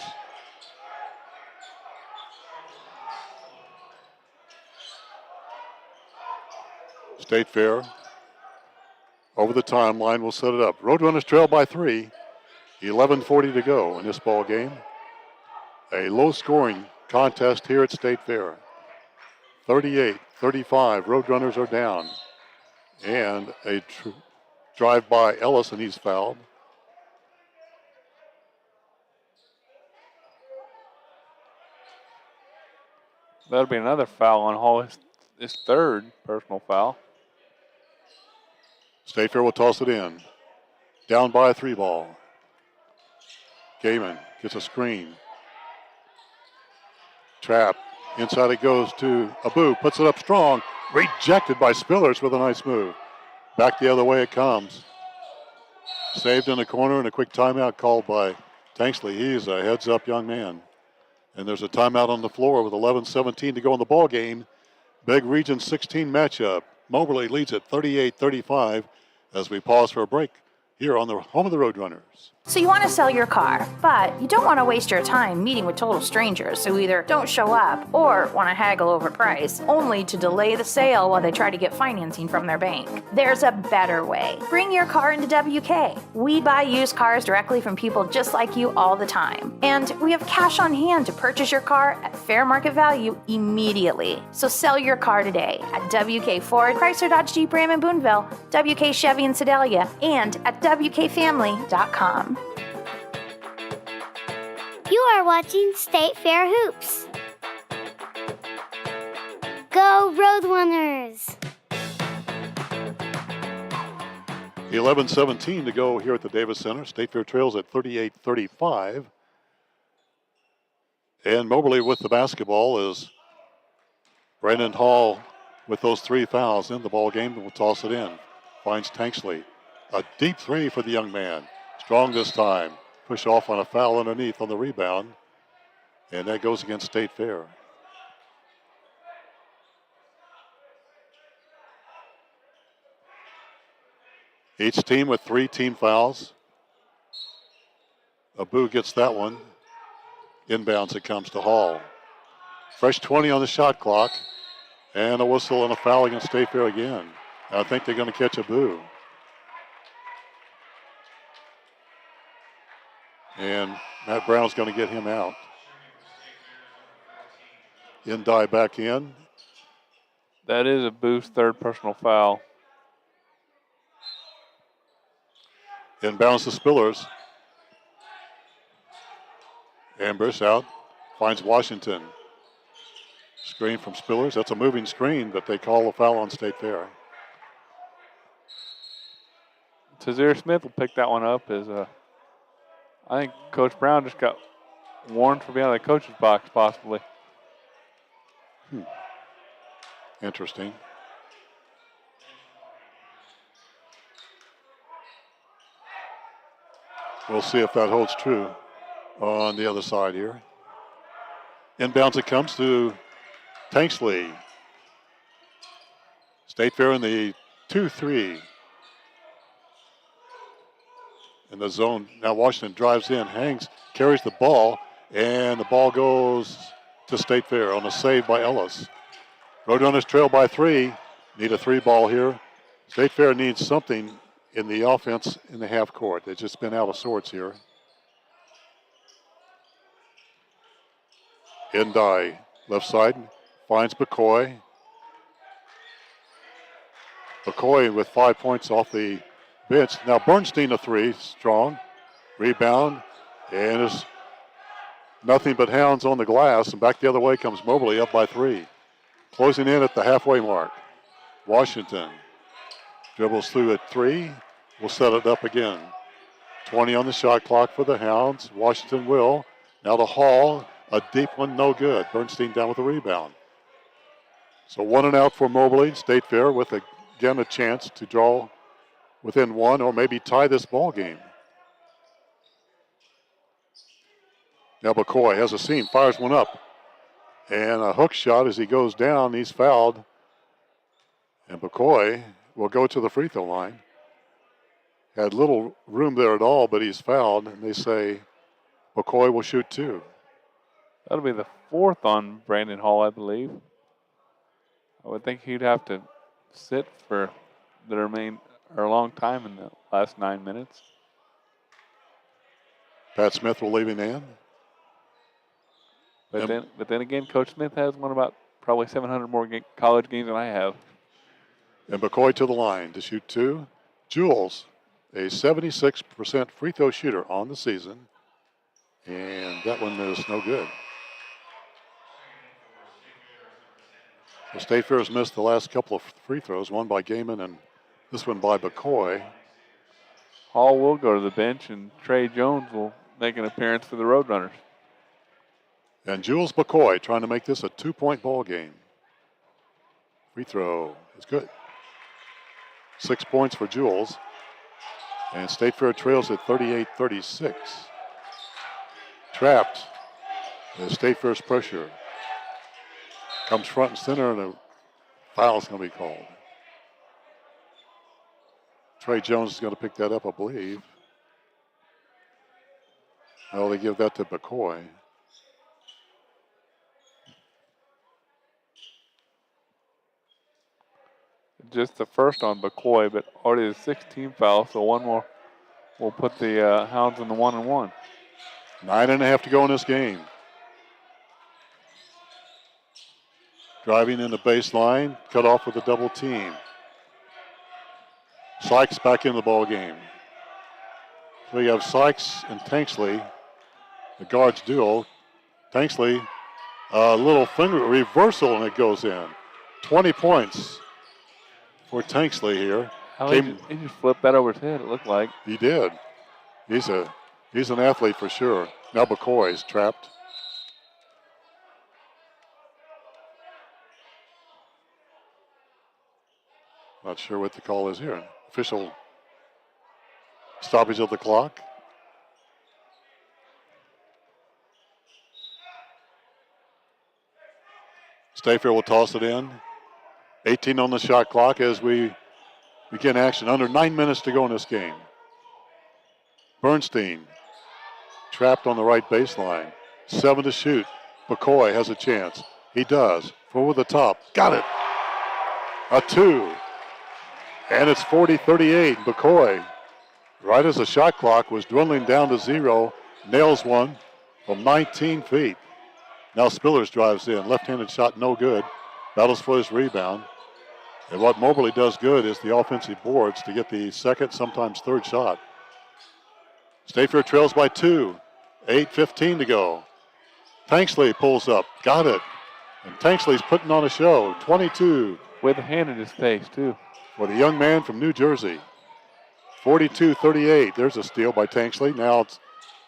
A: State Fair over the timeline will set it up. Roadrunners trail by 3. 11:40 to go in this ball game. A low-scoring contest here at State Fair. 38-35. Roadrunners are down. And a drive by Ellis, and he's fouled.
B: That'll be another foul on Hall, his third personal foul.
A: State Fair will toss it in. Down by a 3 ball. Gaiman gets a screen. Trap. Inside it goes to Abu. Puts it up strong. Rejected by Spillers with a nice move. Back the other way it comes. Saved in the corner and a quick timeout called by Tanksley. He's a heads-up young man. And there's a timeout on the floor with 11:17 to go in the ball game. Big Region 16 matchup. Moberly leads at 38-35 as we pause for a break here on the home of the Roadrunners.
G: So you want to sell your car, but you don't want to waste your time meeting with total strangers who either don't show up or want to haggle over price, only to delay the sale while they try to get financing from their bank. There's a better way. Bring your car into WK. We buy used cars directly from people just like you all the time. And we have cash on hand to purchase your car at fair market value immediately. So sell your car today at WK Ford, Chrysler Dodge Jeep Ram in Boonville, WK Chevy in Sedalia, and at WKFamily.com.
H: You are watching State Fair Hoops. Go Roadrunners!
A: 11:17 to go here at the Davis Center. State Fair trails at 38-35. And Moberly with the basketball is Brandon Hall with those 3 fouls in the ball game and will toss it in. Finds Tanksley. A deep 3 for the young man. Strong this time. Push off on a foul underneath on the rebound. And that goes against State Fair. Each team with 3 team fouls. Abu gets that one. Inbounds it comes to Hall. Fresh 20 on the shot clock. And a whistle and a foul against State Fair again. I think they're going to catch Abu. And Matt Brown's going to get him out. Indye back in.
B: That is Abu's third personal foul.
A: Inbounds to Spillers. Ambush out. Finds Washington. Screen from Spillers. That's a moving screen, but they call a foul on State Fair.
B: Tazir Smith will pick that one up as I think Coach Brown just got warned for being out of the coach's box, possibly.
A: Interesting. We'll see if that holds true on the other side here. Inbounds it comes to Tanksley. State Fair in the 2-3. In the zone. Now Washington drives in, hangs, carries the ball, and the ball goes to State Fair on a save by Ellis. Roadrunners trail by 3. Need a 3 ball here. State Fair needs something in the offense in the half court. They've just been out of sorts here. in die. Left side finds McCoy. McCoy with 5 points off the bench. Now Bernstein a three, strong. Rebound, and is nothing but hounds on the glass. And back the other way comes Moberly up by 3. Closing in at the halfway mark. Washington dribbles through at 3. Will set it up again. 20 on the shot clock for the Hounds. Washington will. Now to Hall. A deep one, no good. Bernstein down with a rebound. So 1 and out for Moberly. State Fair with, again, a chance to draw within 1 or maybe tie this ball game. Now McCoy has a seam, fires one up. And a hook shot as he goes down. He's fouled. And McCoy will go to the free throw line. Had little room there at all, but he's fouled. And they say McCoy will shoot 2.
B: That'll be the 4th on Brandon Hall, I believe. I would think he'd have to sit for a long time in the last 9 minutes.
A: Pat Smith will leave him in.
B: But then again, Coach Smith has won about probably 700 more college games than I have.
A: And McCoy to the line to shoot 2. Jules, a 76% free throw shooter on the season. And that one is no good. So State Fair has missed the last couple of free throws, one by Gaiman and this one by McCoy.
B: Hall will go to the bench, and Trey Jones will make an appearance for the Roadrunners.
A: And Jules McCoy trying to make this a 2-point ball game. Free throw is good. 6 points for Jules. And State Fair trails at 38-36. Trapped. The State Fair's pressure comes front and center, and a foul is going to be called. Trey Jones is going to pick that up, I believe. No, they give that to McCoy.
B: Just the first on McCoy, but already the 16th foul, so one more will put the Hounds in the 1-1.
A: 9.5 to go in this game. Driving in the baseline, cut off with a double team. Sykes back in the ball game. So you have Sykes and Tanksley, the guards duo. Tanksley, a little finger reversal, and it goes in. 20 points for Tanksley here.
B: He just flipped that over his head, it looked like.
A: He did. He's an athlete for sure. Now McCoy's trapped. Not sure what the call is here. Official stoppage of the clock. State Fair will toss it in. 18 on the shot clock as we begin action. Under 9 minutes to go in this game. Bernstein trapped on the right baseline. 7 to shoot. McCoy has a chance. He does. Forward the top. Got it. A 2. And it's 40-38. McCoy, right as the shot clock was dwindling down to 0, nails one from 19 feet. Now Spillers drives in. Left-handed shot, no good. Battles for his rebound. And what Moberly does good is the offensive boards to get the second, sometimes third shot. State Fair trails by 2. 8:15 to go. Tanksley pulls up. Got it. And Tanksley's putting on a show. 22.
B: With a hand in his face, too.
A: For the young man from New Jersey. 42-38. There's a steal by Tanksley. Now it's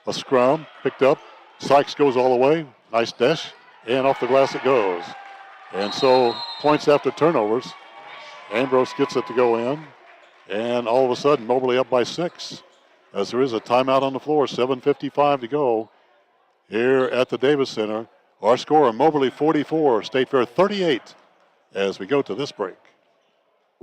A: a scrum. Picked up. Sykes goes all the way. Nice dash. And off the glass it goes. And so points after turnovers. Ambrose gets it to go in. And all of a sudden, Moberly up by 6. As there is a timeout on the floor. 7:55 to go here at the Davis Center. Our score, Moberly 44, State Fair 38 as we go to this break.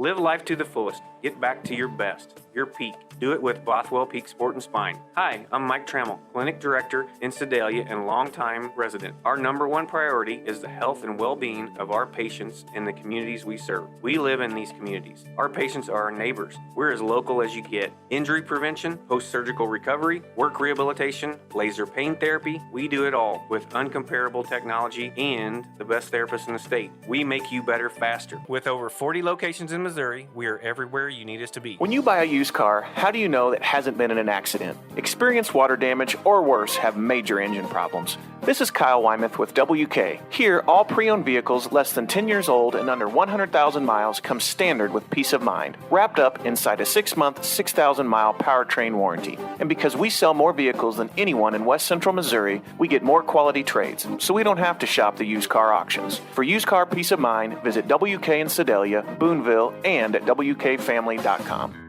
C: Live life to the fullest. Get back to your best, your peak. Do it with Bothwell Peak Sport and Spine. Hi, I'm Mike Trammell, Clinic Director in Sedalia and longtime resident. Our number one priority is the health and well-being of our patients and the communities we serve. We live in these communities. Our patients are our neighbors. We're as local as you get. Injury prevention, post-surgical recovery, work rehabilitation, laser pain therapy, we do it all with uncomparable technology and the best therapists in the state. We make you better faster. With over 40 locations in Missouri, we are everywhere you need us to be.
E: When you buy a used car, how do you know that hasn't been in an accident? Experienced water damage or worse have major engine problems. This is Kyle Wymuth with WK. Here, all pre-owned vehicles less than 10 years old and under 100,000 miles come standard with peace of mind, wrapped up inside a 6-month, 6,000-mile powertrain warranty. And because we sell more vehicles than anyone in West Central Missouri, we get more quality trades, so we don't have to shop the used car auctions. For used car peace of mind, visit WK in Sedalia, Boonville, and at WKFamily.com.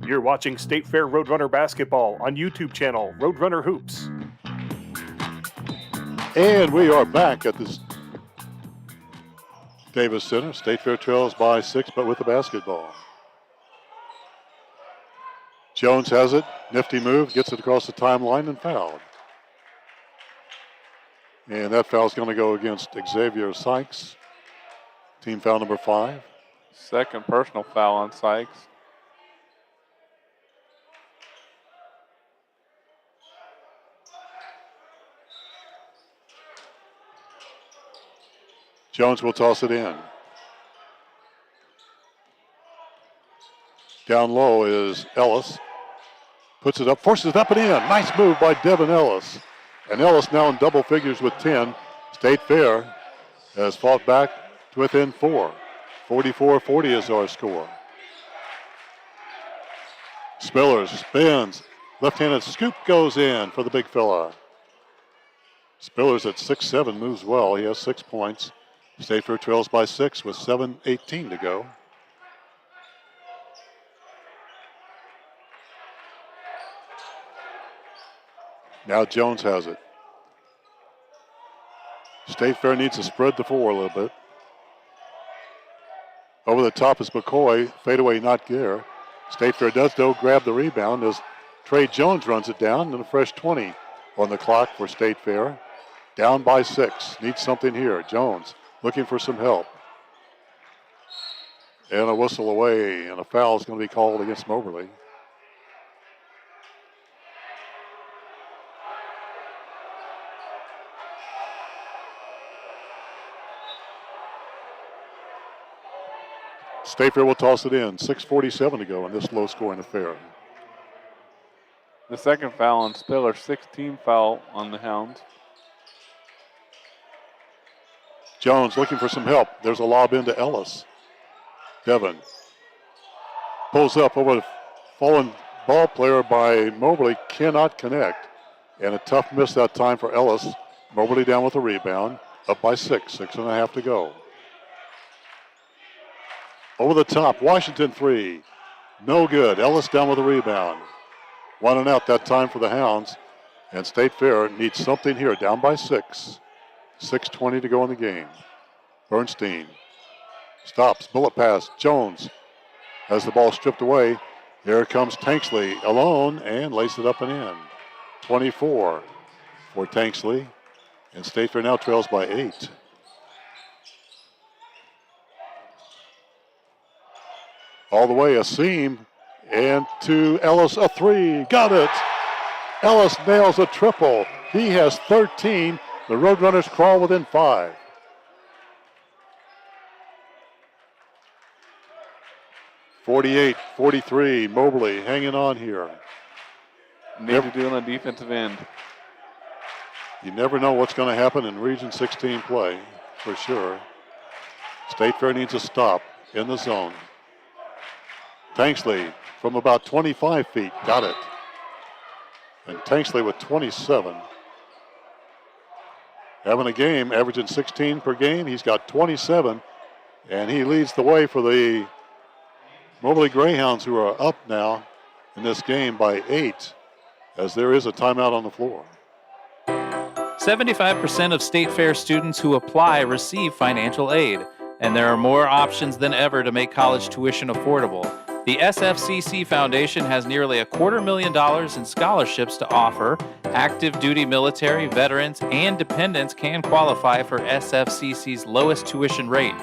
D: You're watching State Fair Roadrunner Basketball on YouTube channel Roadrunner Hoops.
A: And we are back at this Davis Center. State Fair trails by 6, but with the basketball. Jones has it. Nifty move. Gets it across the timeline and fouled. And that foul is going to go against Xavier Sykes. Team foul number 5.
B: Second personal foul on Sykes.
A: Jones will toss it in. Down low is Ellis. Puts it up, forces it up and in. Nice move by Devin Ellis. And Ellis now in double figures with 10. State Fair has fought back to within 4. 44-40 is our score. Spillers spins. Left-handed scoop goes in for the big fella. Spillers at 6'7" moves well. He has 6 points. State Fair trails by 6 with 7:18 to go. Now Jones has it. State Fair needs to spread the floor a little bit. Over the top is McCoy. Fadeaway not there. State Fair does, though, grab the rebound as Trey Jones runs it down, and a fresh 20 on the clock for State Fair. Down by 6. Needs something here. Jones looking for some help. And a whistle away, and a foul is going to be called against Moberly. State Fair will toss it in. 6:47 to go in this low-scoring affair.
B: The second foul on Spiller, 16 foul on the Hounds.
A: Jones looking for some help. There's a lob into Ellis. Devin pulls up over the fallen ball player by Moberly. Cannot connect. And a tough miss that time for Ellis. Moberly down with a rebound. Up by 6. 6.5 to go. Over the top. Washington 3. No good. Ellis down with a rebound. 1 and out that time for the Hounds. And State Fair needs something here. Down by 6. 6:20 to go in the game. Bernstein stops. Bullet pass. Jones has the ball stripped away. Here comes Tanksley alone and lays it up and in. 24 for Tanksley. And State Fair now trails by 8. All the way a seam. And to Ellis a 3. Got it. Ellis nails a triple. He has 13. The Roadrunners crawl within 5. (48-43). Moberly hanging on here.
B: Need to do on the defensive end.
A: You never know what's going to happen in Region 16 play, for sure. State Fair needs a stop in the zone. Tanksley from about 25 feet. Got it. And Tanksley with 27. Having a game, averaging 16 per game. He's got 27, and he leads the way for the Moberly Greyhounds, who are up now in this game by 8, as there is a timeout on the floor.
F: 75% of State Fair students who apply receive financial aid, and there are more options than ever to make college tuition affordable. The SFCC Foundation has nearly $250,000 in scholarships to offer. Active duty military, veterans, and dependents can qualify for SFCC's lowest tuition rate.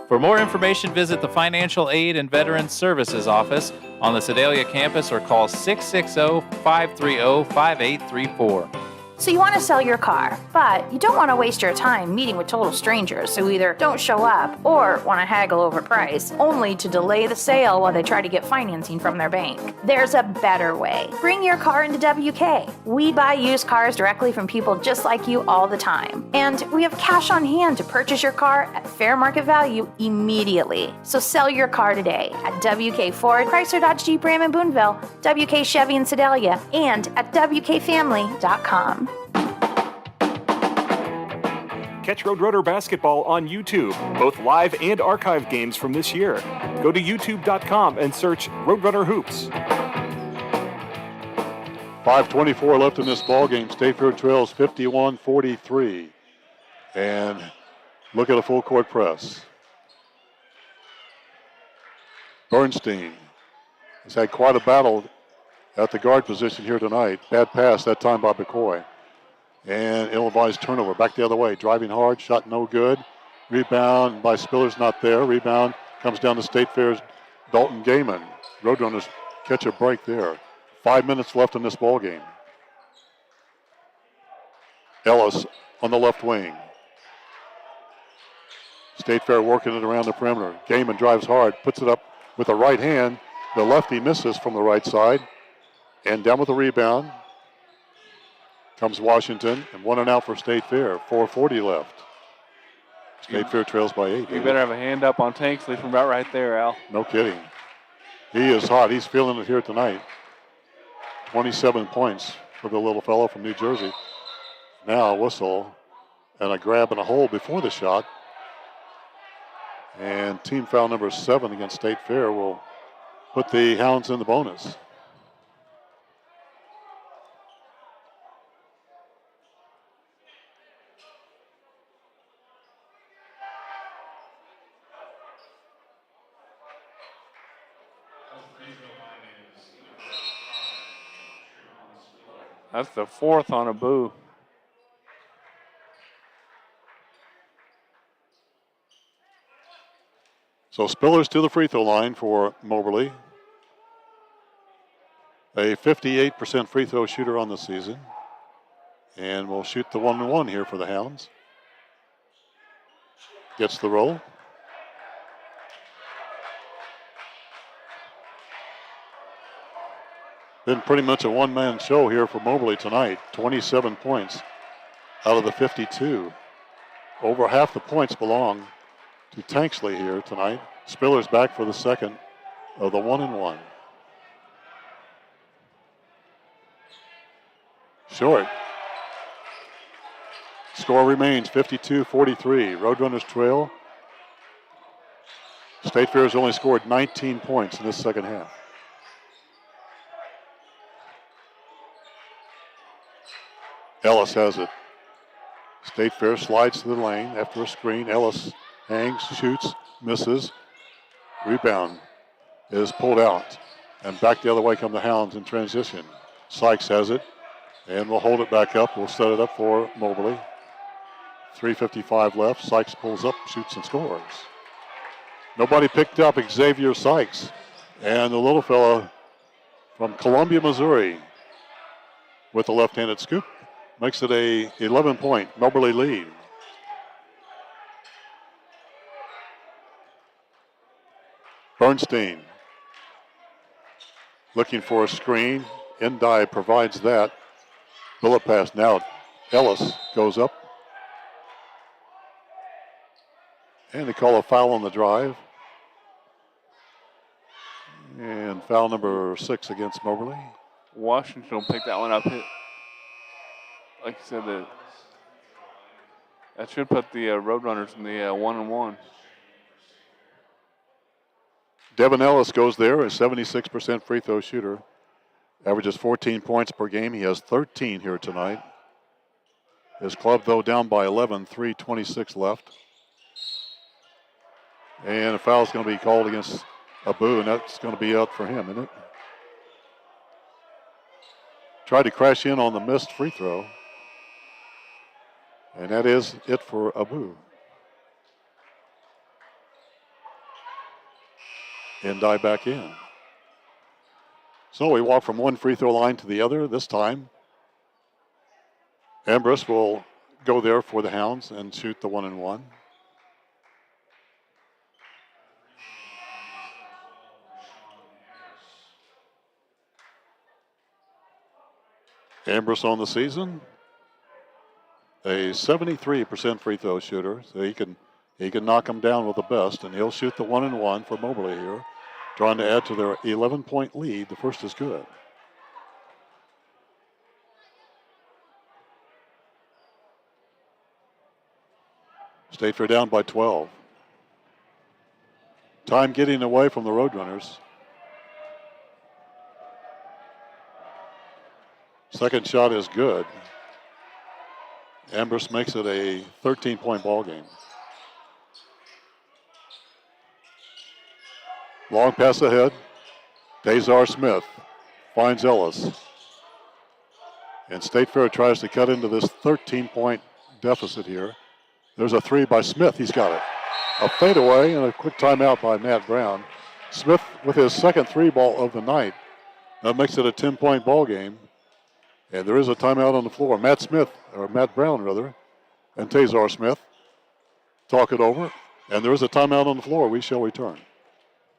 F: For more information, visit the Financial Aid and Veterans Services Office on the Sedalia campus or call 660-530-5834.
G: So you want to sell your car, but you don't want to waste your time meeting with total strangers who either don't show up or want to haggle over price, only to delay the sale while they try to get financing from their bank. There's a better way. Bring your car into WK. We buy used cars directly from people just like you all the time. And we have cash on hand to purchase your car at fair market value immediately. So sell your car today at WK Ford, Chrysler Dodge Jeep Ram in Boonville, WK Chevy in Sedalia, and at WKFamily.com.
D: Catch Roadrunner basketball on YouTube, both live and archive games from this year. Go to youtube.com and search Roadrunner Hoops.
A: 5:24 left in this ball game. State Fair trails 51-43. And look at a full court press. Bernstein has had quite a battle at the guard position here tonight. Bad pass that time by McCoy. And ill-advised turnover. Back the other way. Driving hard. Shot no good. Rebound by Spiller's not there. Rebound comes down to State Fair's Dalton Gaiman. Roadrunners catch a break there. 5 minutes left in this ball game. Ellis on the left wing. State Fair working it around the perimeter. Gaiman drives hard. Puts it up with the right hand. The lefty misses from the right side. And down with the rebound comes Washington, and 1 and out for State Fair. 4:40 left. State Fair trails by 8.
B: You better have a hand up on Tanksley from about right there, Al.
A: No kidding. He is hot. He's feeling it here tonight. 27 points for the little fellow from New Jersey. Now a whistle and a grab and a hold before the shot. And team foul number 7 against State Fair will put the Hounds in the bonus.
B: That's the 4th on a boo.
A: So Spillers to the free throw line for Moberly. A 58% free throw shooter on the season. And will shoot the 1-1 here for the Hounds. Gets the roll. Been pretty much a one-man show here for Moberly tonight. 27 points out of the 52. Over half the points belong to Tanksley here tonight. Spiller's back for the second of the 1-1. Short. Score remains 52-43. Roadrunners trail. State Fair has only scored 19 points in this second half. Ellis has it. State Fair slides to the lane after a screen. Ellis hangs, shoots, misses. Rebound is pulled out. And back the other way come the Hounds in transition. Sykes has it. And we'll hold it back up. We'll set it up for Moberly. 3:55 left. Sykes pulls up, shoots, and scores. Nobody picked up Xavier Sykes. And the little fella from Columbia, Missouri with a left-handed scoop. Makes it a 11-point Moberly lead. Bernstein looking for a screen. Endie provides that. Bullet pass now. Ellis goes up. And they call a foul on the drive. And foul number 6 against Moberly.
B: Washington will pick that one up. Like you said, that should put the Roadrunners in the 1-1.
A: Devin Ellis goes there, a 76% free throw shooter. Averages 14 points per game. He has 13 here tonight. His club, though, down by 11, 3:26 left. And a foul's going to be called against Abu, and that's going to be out for him, isn't it? Tried to crash in on the missed free throw. And that is it for Abu. And dive back in. So we walk from one free throw line to the other this time. Ambrose will go there for the Hounds and shoot the 1-and-1. Ambrose on the season, a 73% free throw shooter, so he can knock them down with the best, and he'll shoot the 1-and-1 for Moberly here, trying to add to their 11-point lead. The first is good. State Fair down by 12. Time getting away from the Roadrunners. Second shot is good. Ambrose makes it a 13-point ball game. Long pass ahead. Dazar Smith finds Ellis. And State Fair tries to cut into this 13-point deficit here. There's a three by Smith. He's got it. A fadeaway and a quick timeout by Matt Brown. Smith with his second three ball of the night. That makes it a 10-point ball game. And there is a timeout on the floor. Matt Brown, and Tazar Smith talk it over. And there is a timeout on the floor. We shall return.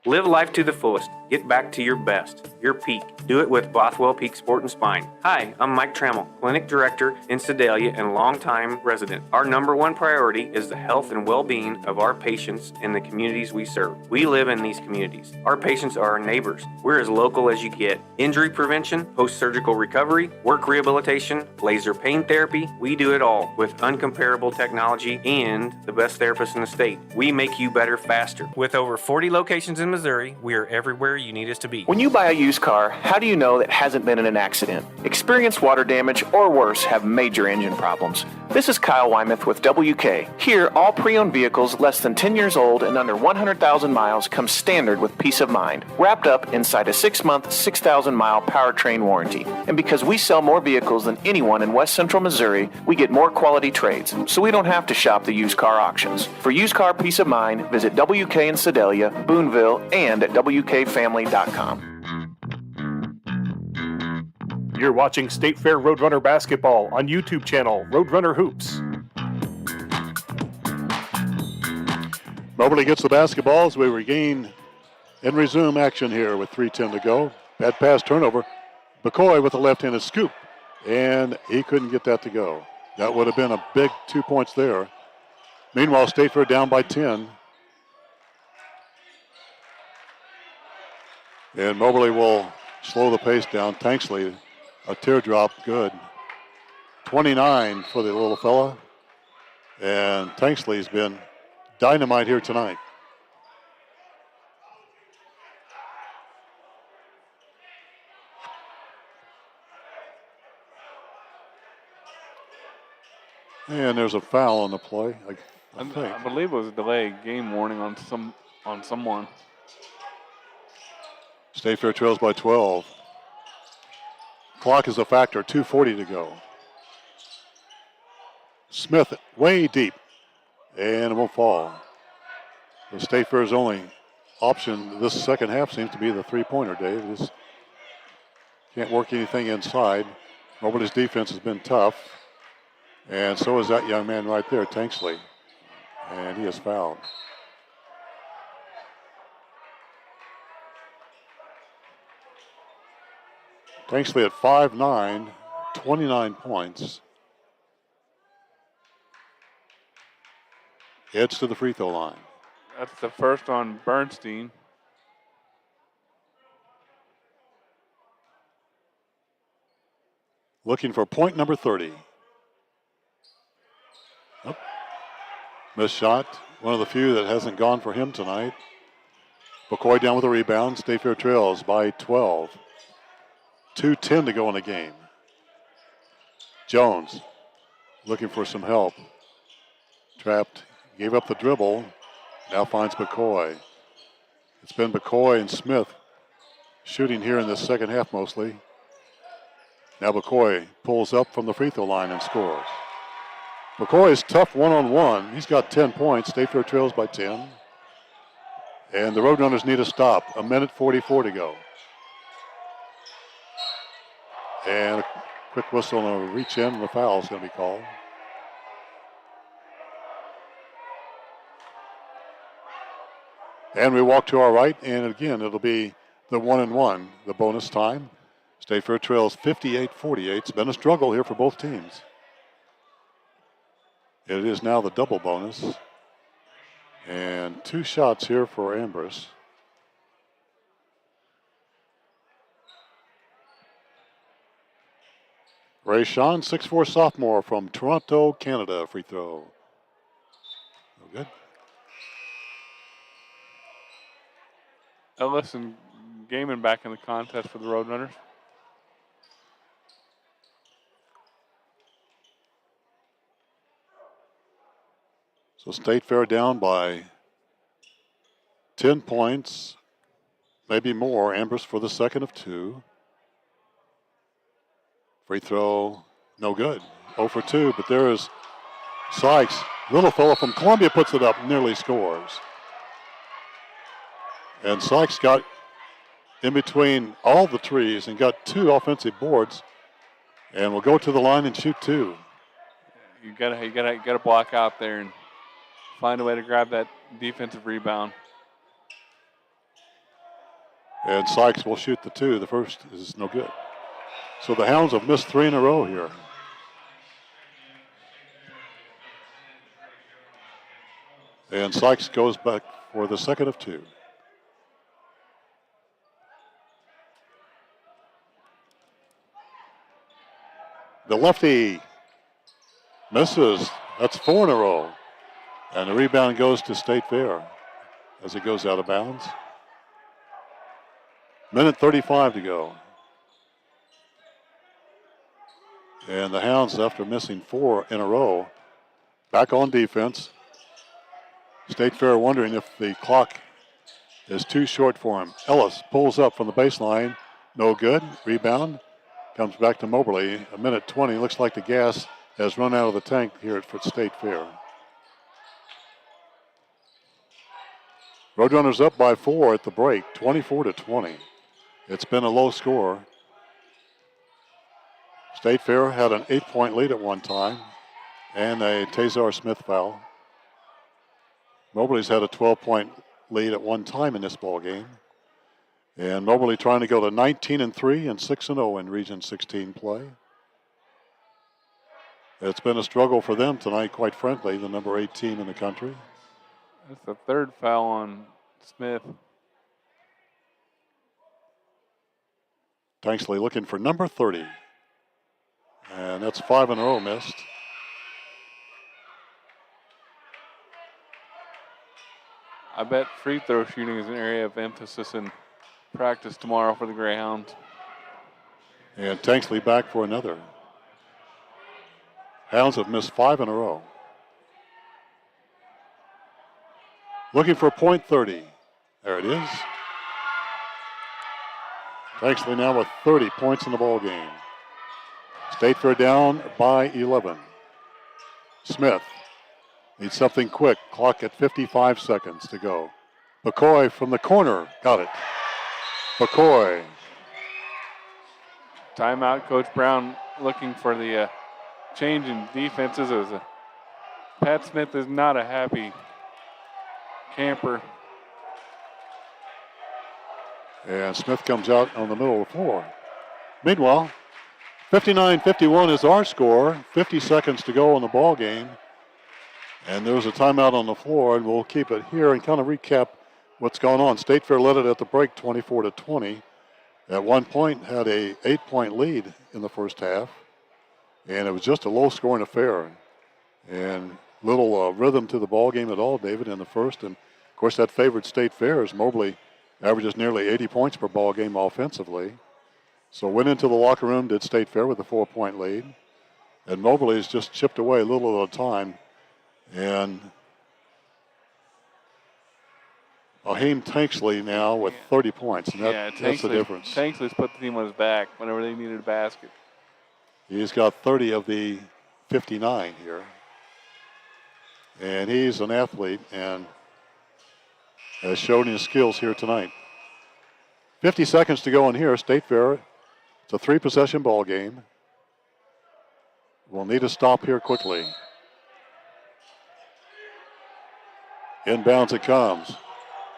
C: Live life to the fullest. Get back to your best, your peak. Do it with Bothwell Peak Sport and Spine. Hi, I'm Mike Trammell, Clinic Director in Sedalia and longtime resident. Our number one priority is the health and well-being of our patients and the communities we serve. We live in these communities. Our patients are our neighbors. We're as local as you get. Injury prevention, post-surgical recovery, work rehabilitation, laser pain therapy. We do it all with uncomparable technology and the best therapists in the state. We make you better faster. With over 40 locations in Missouri, we are everywhere you need us to be.
E: When you buy a used car, how do you know that hasn't been in an accident? Experienced water damage or worse have major engine problems. This is Kyle Wymuth with WK. Here, all pre-owned vehicles less than 10 years old and under 100,000 miles come standard with peace of mind, wrapped up inside a 6-month, 6,000-mile powertrain warranty. And because we sell more vehicles than anyone in West Central Missouri, we get more quality trades, so we don't have to shop the used car auctions. For used car peace of mind, visit WK in Sedalia, Boonville, and at WKFamily.com.
D: You're watching State Fair Roadrunner basketball on YouTube channel Roadrunner Hoops.
A: Moberly gets the basketball as we regain and resume action here with 3:10 to go. Bad pass turnover. McCoy with a left-handed scoop, and he couldn't get that to go. That would have been a big 2 points there. Meanwhile, State Fair down by 10. And Moberly will slow the pace down. Tanksley, a teardrop, good. 29 for the little fella. And Tanksley's been dynamite here tonight. And there's a foul on the play. I think.
B: I believe it was a delayed game warning on someone.
A: State Fair trails by 12. Clock is a factor, 2:40 to go. Smith way deep, and it won't fall. The State Fair's only option this second half seems to be the three-pointer, Dave. Just can't work anything inside. Moberly's defense has been tough, and so is that young man right there, Tanksley, and he is fouled. Tanksley at 5'9", 29 points. Heads to the free throw line.
B: That's the first on Bernstein.
A: Looking for point number 30. Oh. Missed shot. One of the few that hasn't gone for him tonight. McCoy down with a rebound. State Fair trails by 12. 2:10 to go in the game. Jones looking for some help. Trapped, gave up the dribble, Now finds McCoy. It's been McCoy and Smith shooting here in the second half mostly. Now McCoy pulls up from the free throw line and scores. McCoy is tough one-on-one. He's got 10 points. State Fair trails by 10. And the Roadrunners need a stop. 1:44 to go. And a quick whistle and a reach in, and the foul is going to be called. And we walk to our right, and again, it'll be the 1-and-1, the bonus time. State Fair trails 58-48. It's been a struggle here for both teams. It is now the double bonus. And 2 shots here for Ambrose. Ray Sean, 6'4" sophomore from Toronto, Canada, free throw. No good.
B: Ellis and Gaiman back in the contest for the Roadrunners.
A: So State Fair down by 10 points, maybe more. Ambrose for the second of 2. Free throw, no good. 0 for 2, but there is Sykes. Little fellow from Columbia puts it up, nearly scores. And Sykes got in between all the trees and got 2 offensive boards, and will go to the line and shoot 2.
B: You gotta block out there and find a way to grab that defensive rebound.
A: And Sykes will shoot the 2. The first is no good. So the Hounds have missed 3 in a row here. And Sykes goes back for the second of 2. The lefty misses. That's 4 in a row. And the rebound goes to State Fair as it goes out of bounds. 1:35 to go. And the Hounds, after missing 4 in a row, back on defense. State Fair wondering if the clock is too short for him. Ellis pulls up from the baseline. No good. Rebound. Comes back to Moberly. 1:20. Looks like the gas has run out of the tank here at State Fair. Roadrunners up by 4 at the break, 24-20. It's been a low score. State Fair had an 8-point lead at one time and a Tazar Smith foul. Moberly's had a 12-point lead at one time in this ball game. And Moberly trying to go to 19-3 and 6-0 in Region 16 play. It's been a struggle for them tonight, quite frankly, the number 8 team in the country.
B: That's the 3rd foul on Smith.
A: Tanksley looking for number 30. And that's 5 in a row missed.
B: I bet free throw shooting is an area of emphasis in practice tomorrow for the Greyhounds.
A: And Tanksley back for another. Hounds have missed 5 in a row. Looking for point 30. There it is. Tanksley now with 30 points in the ball game. State Fair down by 11. Smith needs something quick. Clock at 55 seconds to go. McCoy from the corner. Got it. McCoy.
B: Timeout. Coach Brown looking for the change in defenses. As Pat Smith is not a happy camper.
A: And Smith comes out on the middle of the floor. Meanwhile, 59-51 is our score. 50 seconds to go in the ball game. And there's a timeout on the floor, and we'll keep it here and kind of recap what's going on. State Fair led it at the break 24-20. At one point had a 8-point lead in the first half. And it was just a low-scoring affair. And little rhythm to the ball game at all, David, in the first. And, of course, that favored State Fair as Moberly averages nearly 80 points per ball game offensively. So went into the locker room, did State Fair with a 4-point lead. And Moberly's just chipped away a little at a time. And Haim Tanksley now with 30 points, and that's the difference.
B: Tanksley's put the team on his back whenever they needed a basket.
A: He's got 30 of the 59 here. And he's an athlete and has shown his skills here tonight. 50 seconds to go in here. State Fair, it's a 3-possession ball game. We'll need a stop here quickly. Inbounds it comes.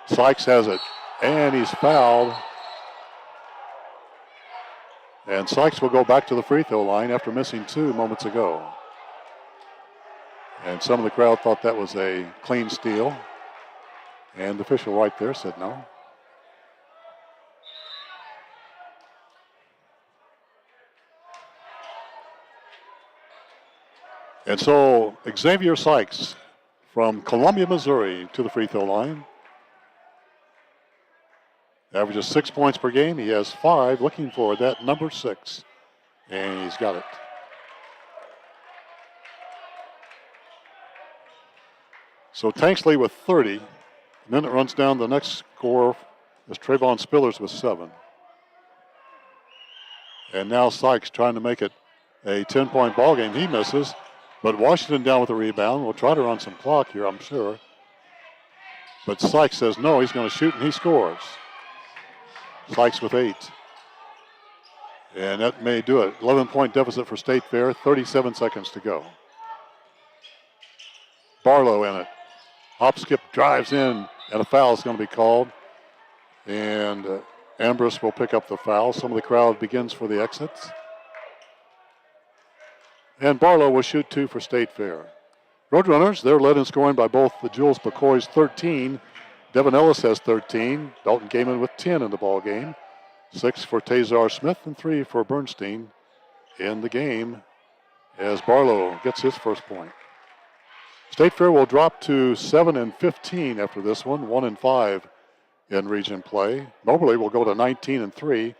A: Sykes has it, and he's fouled. And Sykes will go back to the free throw line after missing 2 moments ago. And some of the crowd thought that was a clean steal. And the official right there said no. And so Xavier Sykes from Columbia, Missouri to the free throw line. Averages 6 points per game. He has 5, looking for that number 6. And he's got it. So Tanksley with 30. And then it runs down the next score is Trayvon Spillers with 7. And now Sykes trying to make it a 10-point ball game. He misses. But Washington down with the rebound. We'll try to run some clock here, I'm sure. But Sykes says no, he's going to shoot, and he scores. Sykes with 8. And that may do it. 11-point deficit for State Fair, 37 seconds to go. Barlow in it. Hop skip drives in, and a foul is going to be called. And Ambrose will pick up the foul. Some of the crowd begins for the exits. And Barlow will shoot 2 for State Fair. Roadrunners, they're led in scoring by both the Jules McCoys, 13. Devin Ellis has 13. Dalton Gaiman with 10 in the ball game. 6 for Tazar Smith and 3 for Bernstein in the game as Barlow gets his first point. State Fair will drop to 7-15 after this one, 1-5 in region play. Moberly will go to 19-3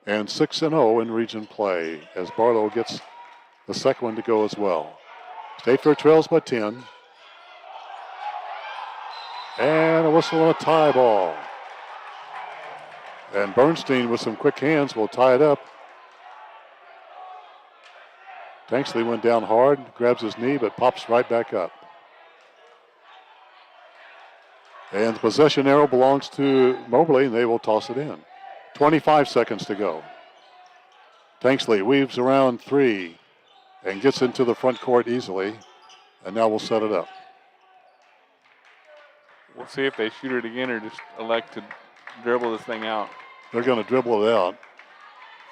A: and 6-0 in region play as Barlow gets the second one to go as well. State Fair trails by 10. And a whistle on a tie ball. And Bernstein with some quick hands will tie it up. Tanksley went down hard, grabs his knee, but pops right back up. And the possession arrow belongs to Moberly, and they will toss it in. 25 seconds to go. Tanksley weaves around 3 and gets into the front court easily. And now we'll set it up.
B: We'll see if they shoot it again or just elect to dribble this thing out.
A: They're going to dribble it out.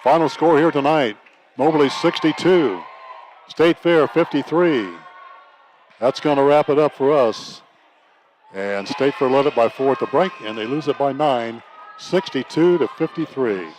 A: Final score here tonight, Moberly 62, State Fair 53. That's going to wrap it up for us. And State Fair led it by 4 at the break, and they lose it by 9, 62-53.